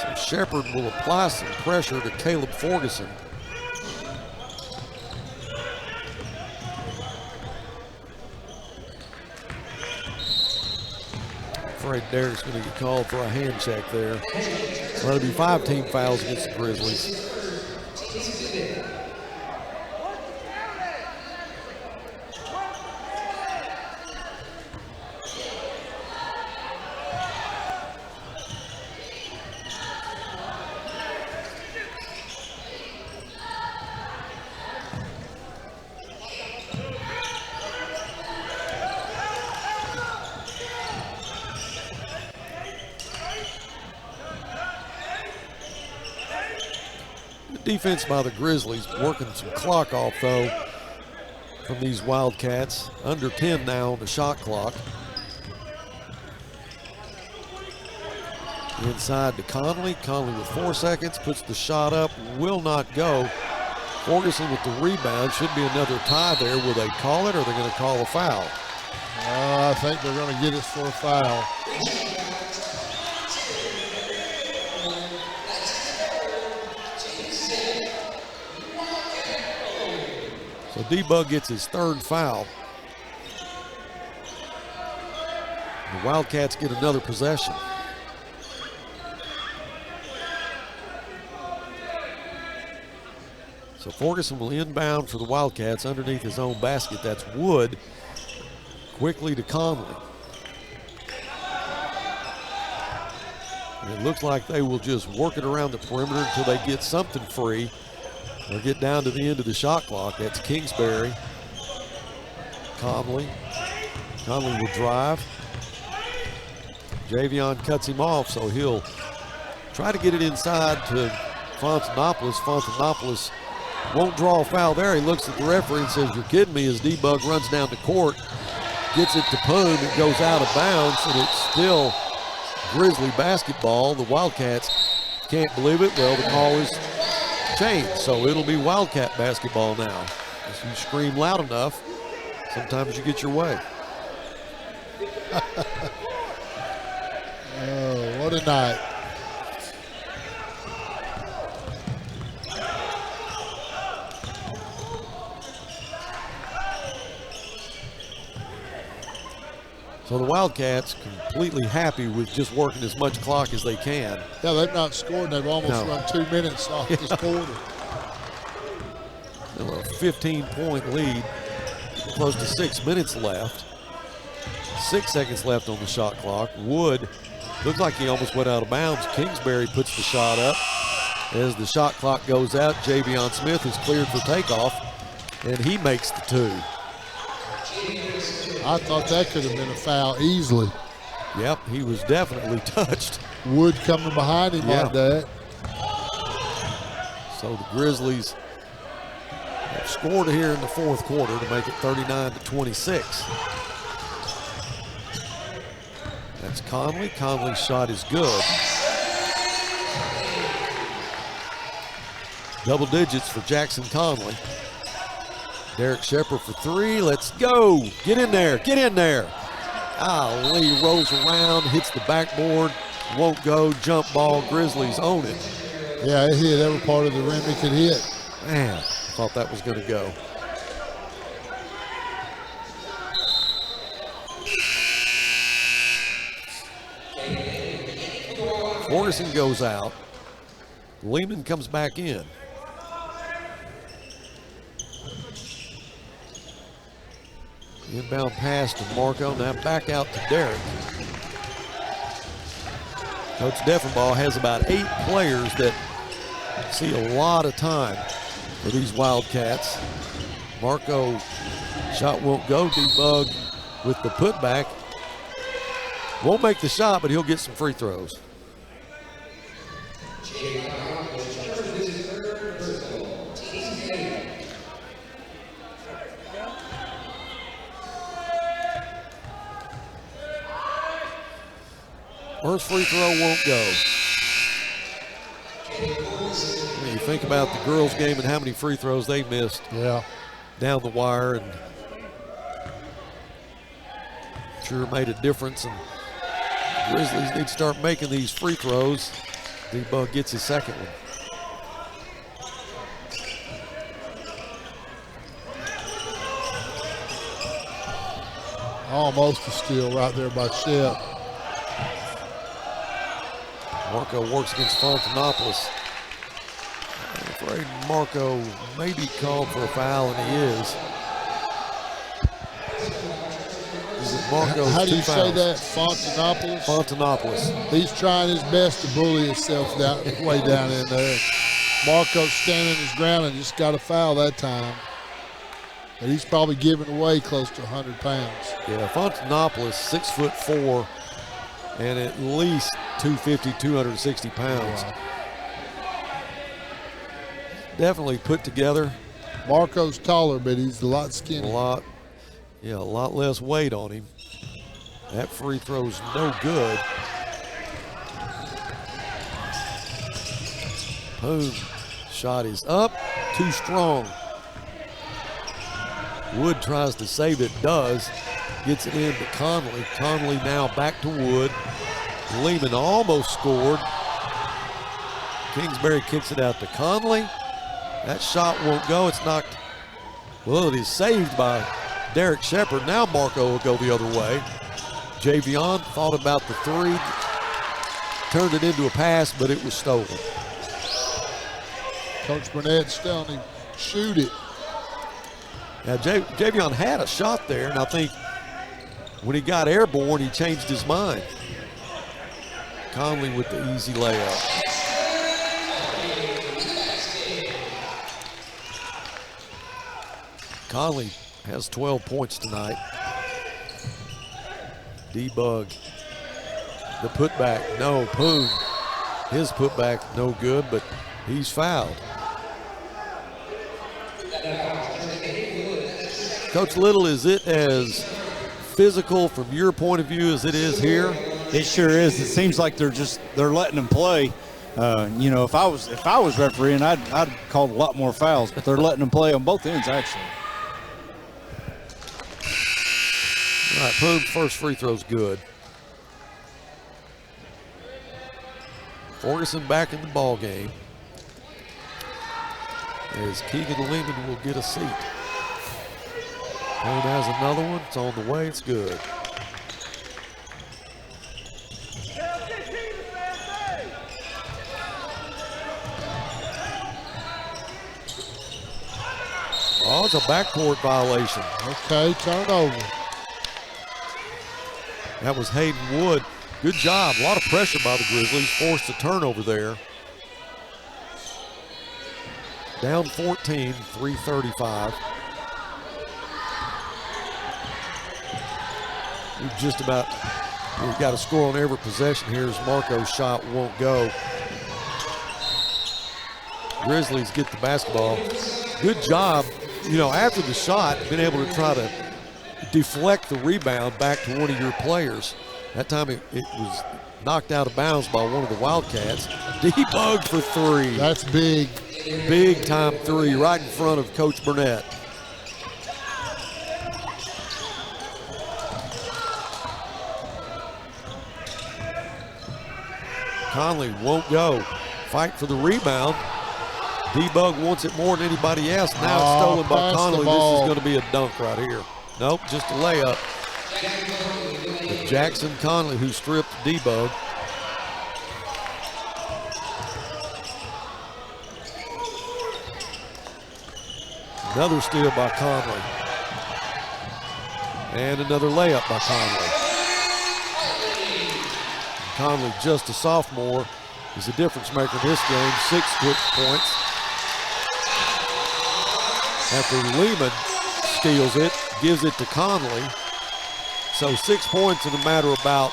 Speaker 1: So Shepard will apply some pressure to Caleb Ferguson. Afraid Derek's going to get called for a hand check there. So that'll be 5 team fouls against the Grizzlies. Defense by the Grizzlies, working some clock off though from these Wildcats. Under 10 now on the shot clock. Inside to Conley. Conley with 4 seconds, puts the shot up, will not go. Ferguson with the rebound. Should be another tie there. Will they call it, or are they going to call a foul?
Speaker 4: I think they're going to get us for a foul.
Speaker 1: So D-Bug gets his 3rd foul. The Wildcats get another possession. So Ferguson will inbound for the Wildcats underneath his own basket. That's Wood. Quickly to Conley. And it looks like they will just work it around the perimeter until they get something free. They'll get down to the end of the shot clock. That's Kingsbury. Conley. Conley will drive. Javion cuts him off, so he'll try to get it inside to Fontanopoulos. Fontanopoulos won't draw a foul there. He looks at the referee and says, "You're kidding me," as D-Bug runs down the court. Gets it to Poon. It goes out of bounds, and it's still Grizzly basketball. The Wildcats can't believe it. Well, the call is changed, so it'll be Wildcat basketball now. If you scream loud enough, sometimes you get your way.
Speaker 4: Oh, what a night.
Speaker 1: So the Wildcats completely happy with just working as much clock as they can.
Speaker 4: Yeah, they've not scored. They've almost run 2 minutes off this quarter.
Speaker 1: A 15-point lead, close to 6 minutes left. 6 seconds left on the shot clock. Wood looked like he almost went out of bounds. Kingsbury puts the shot up. As the shot clock goes out, Javion Smith is cleared for takeoff, and he makes the 2.
Speaker 4: I thought that could have been a foul easily.
Speaker 1: Yep, he was definitely touched.
Speaker 4: Wood coming behind him like that.
Speaker 1: So the Grizzlies have scored here in the fourth quarter to make it 39-26. That's Conley. Conley's shot is good. Double digits for Jackson Conley. Derek Shepard for three. Let's go. Get in there. Get in there. Lee rolls around, hits the backboard. Won't go. Jump ball. Grizzlies own it.
Speaker 4: Yeah, it hit every part of the rim it could hit.
Speaker 1: Man, thought that was going to go. Ferguson goes out. Lehman comes back in. Inbound pass to Marco. Now back out to Derek. Coach Deffenbaugh has about 8 players that see a lot of time for these Wildcats. Marco shot won't go. D-Bug with the putback. Won't make the shot, but he'll get some free throws. First free throw won't go. When you think about the girls' game and how many free throws they missed down the wire, and sure made a difference. And Grizzlies need to start making these free throws. D-Bug gets his second one.
Speaker 4: Almost a steal right there by Shep.
Speaker 1: Marco works against Fontanopoulos. I'm afraid Marco may be called for a foul, and he is. Marco's
Speaker 4: How do you
Speaker 1: 2
Speaker 4: say
Speaker 1: fouls.
Speaker 4: that? Fontanopoulos?
Speaker 1: Fontanopoulos.
Speaker 4: He's trying his best to bully himself way down in there. Marco's standing his ground and just got a foul that time. But he's probably giving away close to 100 pounds.
Speaker 1: Yeah, Fontanopoulos, 6'4", and at least 250, 260 pounds.
Speaker 4: Wow.
Speaker 1: Definitely put together.
Speaker 4: Marco's taller, but he's a lot
Speaker 1: A
Speaker 4: skinnier.
Speaker 1: lot less weight on him. That free throw's no good. Boom. Shot is up. Too strong. Wood tries to save it, does. Gets it in to Conley. Conley now back to Wood. Lehman almost scored. Kingsbury kicks it out to Conley. That shot won't go. It's knocked. Well, it is saved by Derek Shepard. Now Marco will go the other way. Javion thought about the three. Turned it into a pass, but it was stolen.
Speaker 4: Coach Burnett's telling him, shoot it.
Speaker 1: Now, Javion had a shot there, and I think when he got airborne, he changed his mind. Conley with the easy layup. Conley has 12 points tonight. D-Bug, the putback, no. Poon, his putback, no good, but he's fouled. Coach Little, is it as physical from your point of view as it is here?
Speaker 2: It sure is. It seems like they're letting them play. You know, if I was refereeing, I'd call a lot more fouls, but they're letting them play on both ends actually.
Speaker 1: All right, Poon's first free throw's good. Ferguson back in the ball game as Keegan Lehman will get a seat. Poon has another one. It's on the way. It's good. Oh, it's a backcourt violation.
Speaker 4: Okay, turnover.
Speaker 1: That was Hayden Wood. Good job. A lot of pressure by the Grizzlies. Forced a turnover there. Down 14, 3:35. We've got a score on every possession here as Marco's shot won't go. Grizzlies get the basketball. Good job, after the shot, been able to try to deflect the rebound back to one of your players. That time it was knocked out of bounds by one of the Wildcats. D-Bug for three.
Speaker 4: That's big.
Speaker 1: Big time three right in front of Coach Burnett. Conley won't go. Fight for the rebound. D-Bug wants it more than anybody else. Now it's stolen by Conley. This is going to be a dunk right here. Nope, just a layup. But Jackson Conley, who stripped D-Bug. Another steal by Conley. And another layup by Conley. Conley, just a sophomore, is a difference maker in this game. 6 quick points. After Lehman steals it, gives it to Conley. So 6 points in a matter of about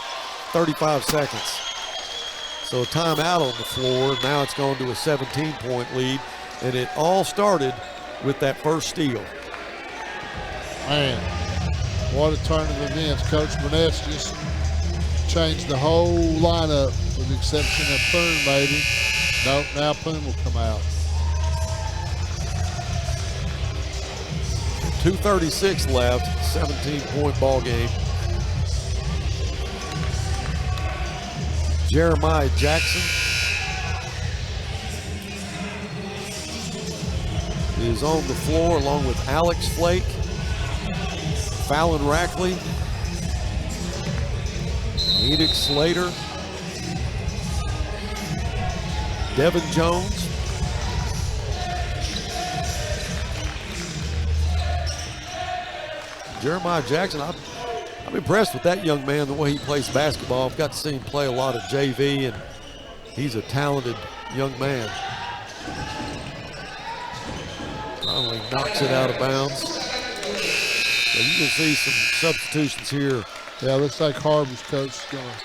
Speaker 1: 35 seconds. So a timeout on the floor. Now it's gone to a 17-point lead. And it all started with that first steal.
Speaker 4: Man, what a turn of events. Coach Burnett's just changed the whole lineup with the exception of Poon, maybe. Nope, now Poon will come out.
Speaker 1: 2:36 left, 17-point ball game. Jeremiah Jackson is on the floor along with Alex Flake, Fallon Rackley, Enoch Slater, Devin Jones, Jeremiah Jackson. I'm impressed with that young man, the way he plays basketball. I've got to see him play a lot of JV, and he's a talented young man. Conley knocks it out of bounds. So you can see some substitutions here.
Speaker 4: Yeah, looks like Har-Ber's coach is going to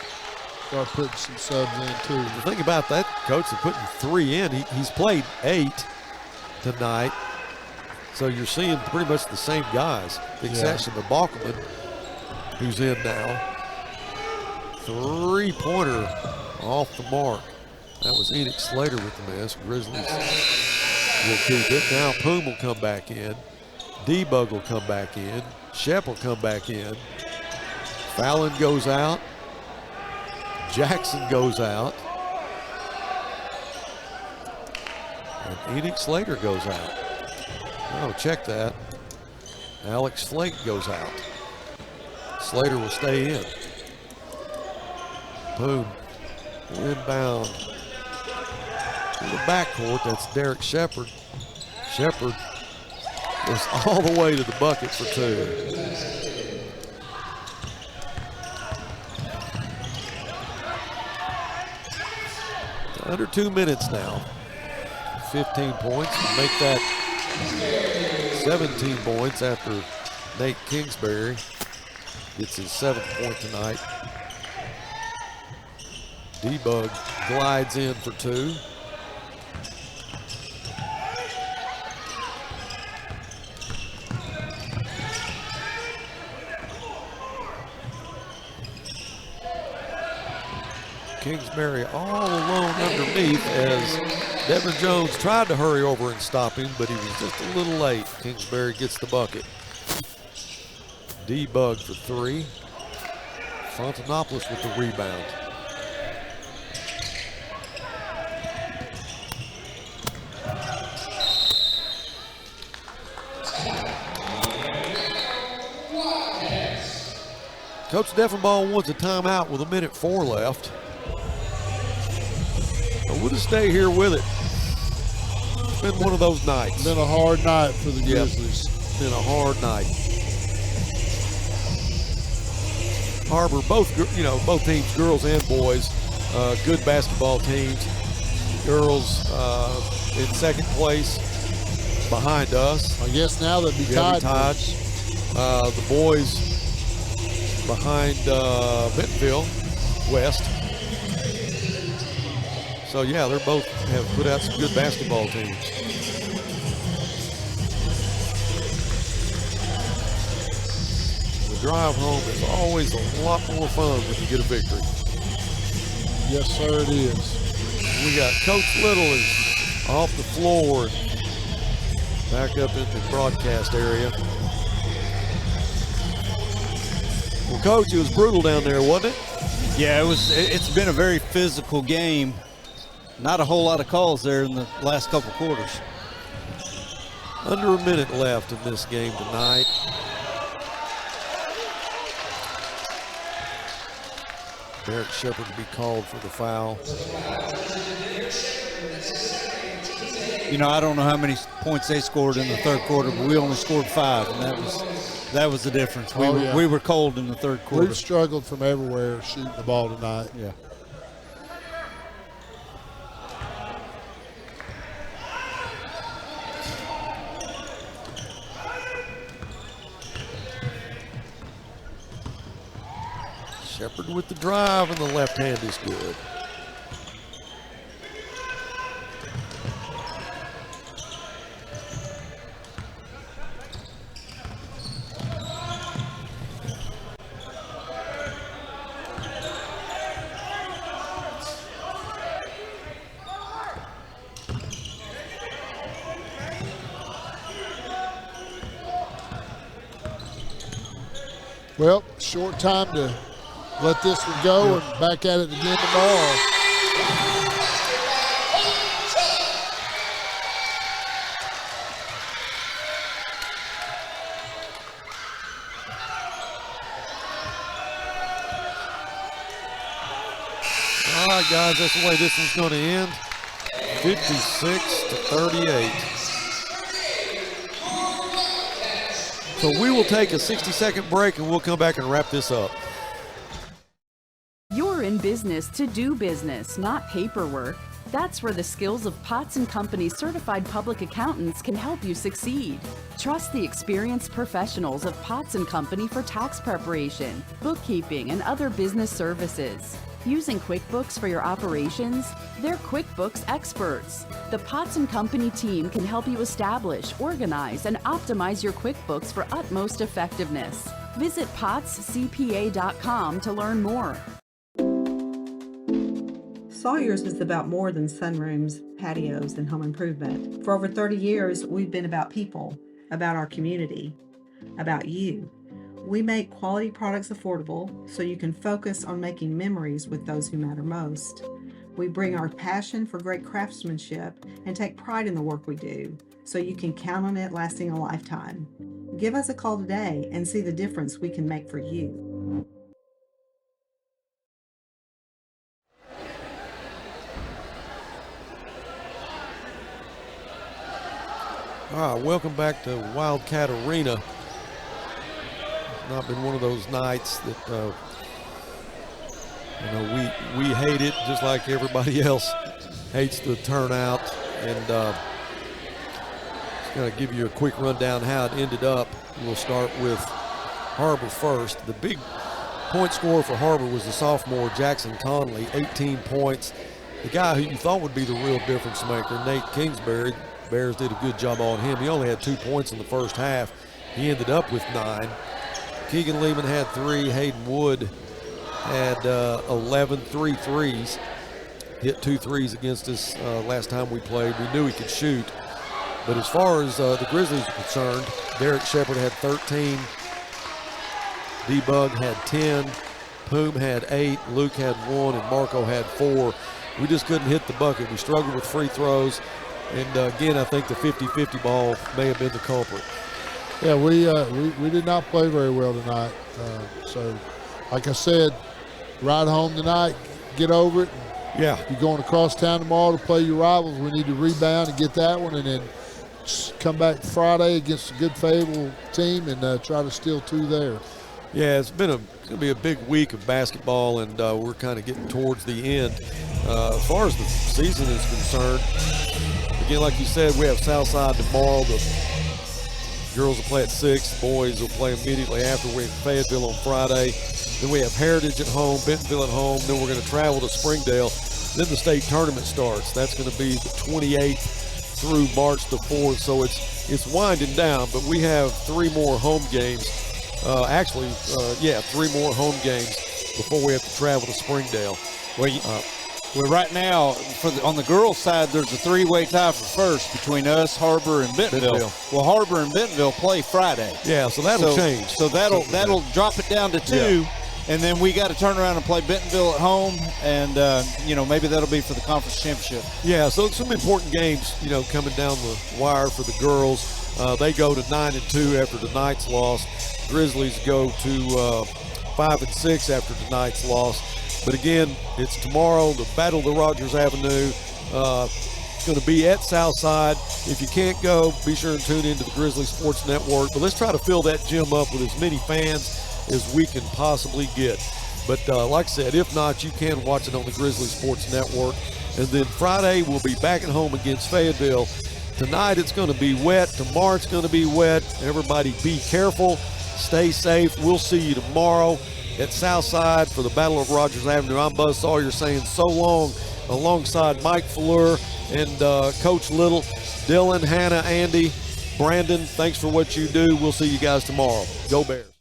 Speaker 4: start putting some subs in too.
Speaker 1: The thing about that coach is putting 3 in. He's played 8 tonight. So you're seeing pretty much the same guys, the exception of Balkman, who's in now. 3-pointer off the mark. That was Enoch Slater with the miss. Grizzlies will keep it. Now Poom will come back in. D-Bug will come back in. Shep will come back in. Fallon goes out. Jackson goes out. And Enoch Slater goes out. Oh, check that. Alex Flake goes out. Slater will stay in. Poom will inbound to the backcourt. That's Derek Shepard. Shepard is all the way to the bucket for 2. Under 2 minutes now. 15 points to make that 17 points after Nate Kingsbury gets his 7th point tonight. D-Bug glides in for 2. Kingsbury all alone underneath as Devin Jones tried to hurry over and stop him, but he was just a little late. Kingsbury gets the bucket. D-Bug for 3. Fontanopoulos with the rebound. Coach Deffenbaugh wants a timeout with 1:04 left. But we'll just stay here with it. It's been one of those nights.
Speaker 4: Been a hard night for the Grizzlies.
Speaker 1: Been a hard night. Har-Ber, both teams, girls and boys, good basketball teams. Girls in 2nd place behind us.
Speaker 4: I guess now they'll be tied.
Speaker 1: The boys behind Bentonville West. So So, yeah, they both have put out some good basketball teams. The drive home is always a lot more fun when you get a victory.
Speaker 4: Yes, sir, it is.
Speaker 1: We got Coach Little is off the floor, back up in the broadcast area. Well, Coach, it was brutal down there, wasn't it?
Speaker 2: Yeah, it's been a very physical game. Not a whole lot of calls there in the last couple quarters.
Speaker 1: Under a minute left in this game tonight. Derek Shepard to be called for the foul.
Speaker 2: You know, I don't know how many points they scored in the third quarter, but we only scored 5, and that was the difference. We were cold in the third quarter.
Speaker 4: We've struggled from everywhere shooting the ball tonight.
Speaker 2: Yeah.
Speaker 1: Shepard with the drive, and the left hand is good.
Speaker 4: Well, short time to let this one go and back at it again tomorrow.
Speaker 1: All right, guys, that's the way this one's going to end. 56-38. So we will take a 60-second break, and we'll come back and wrap this up.
Speaker 14: You're in business to do business, not paperwork. That's where the skills of Potts & Company certified public accountants can help you succeed. Trust the experienced professionals of Potts & Company for tax preparation, bookkeeping, and other business services. Using QuickBooks for your operations? They're QuickBooks experts. The Potts & Company team can help you establish, organize, and optimize your QuickBooks for utmost effectiveness. Visit pottscpa.com to learn more.
Speaker 5: Sawyer's is about more than sunrooms, patios, and home improvement. For over 30 years, we've been about people, about our community, about you. We make quality products affordable so you can focus on making memories with those who matter most. We bring our passion for great craftsmanship and take pride in the work we do so you can count on it lasting a lifetime. Give us a call today and see the difference we can make for you.
Speaker 1: All right, welcome back to Wildcat Arena. Not been one of those nights that we hate it just like everybody else hates the turnout, and just going to give you a quick rundown how it ended up. We'll start with Har-Ber first. The big point scorer for Har-Ber was the sophomore Jackson Conley, 18 points. The guy who you thought would be the real difference maker, Nate Kingsbury. Bears did a good job on him. He only had 2 points in the first half. He ended up with 9. Keegan Lehman had 3. Hayden Wood had 11 threes. Hit 2 threes against us last time we played. We knew he could shoot. But as far as the Grizzlies are concerned, Derek Shepard had 13. D-Bug had 10. Poom had 8. Luke had 1. And Marco had 4. We just couldn't hit the bucket. We struggled with free throws. And again, I think the 50-50 ball may have been the culprit.
Speaker 4: Yeah, we did not play very well tonight. So, like I said, ride home tonight, get over it.
Speaker 1: Yeah.
Speaker 4: You're going across town tomorrow to play your rivals. We need to rebound and get that one, and then come back Friday against a good Fayetteville team and try to steal 2 there.
Speaker 1: Yeah, it's going to be a big week of basketball, and we're kind of getting towards the end. As far as the season is concerned, again, like you said, we have Southside tomorrow. The girls will play at 6. The boys will play immediately after. We have Fayetteville on Friday. Then we have Heritage at home, Bentonville at home. Then we're going to travel to Springdale. Then the state tournament starts. That's going to be the 28th through March the 4th. So it's winding down, but we have 3 more home games. 3 more home games before we have to travel to Springdale.
Speaker 2: Well, right now, on the girls' side, there's a 3-way tie for first between us, Har-Ber, and Bentonville. Well, Har-Ber and Bentonville play Friday.
Speaker 1: Yeah, so that'll change.
Speaker 2: So that'll drop it down to 2, and then we got to turn around and play Bentonville at home, and maybe that'll be for the conference championship.
Speaker 1: Yeah, so some important games, coming down the wire for the girls. They go to 9-2 after tonight's loss. Grizzlies go to 5-6 after tonight's loss. But again, it's tomorrow, the Battle of the Rogers Avenue. It's going to be at Southside. If you can't go, be sure and tune into the Grizzly Sports Network. But let's try to fill that gym up with as many fans as we can possibly get. But like I said, if not, you can watch it on the Grizzly Sports Network. And then Friday, we'll be back at home against Fayetteville. Tonight, it's going to be wet. Tomorrow, it's going to be wet. Everybody be careful. Stay safe. We'll see you tomorrow at Southside for the Battle of Rogers Avenue. I'm Buzz Sawyer saying so long alongside Mike Fleur and Coach Little, Dylan, Hannah, Andy, Brandon. Thanks for what you do. We'll see you guys tomorrow. Go Bears.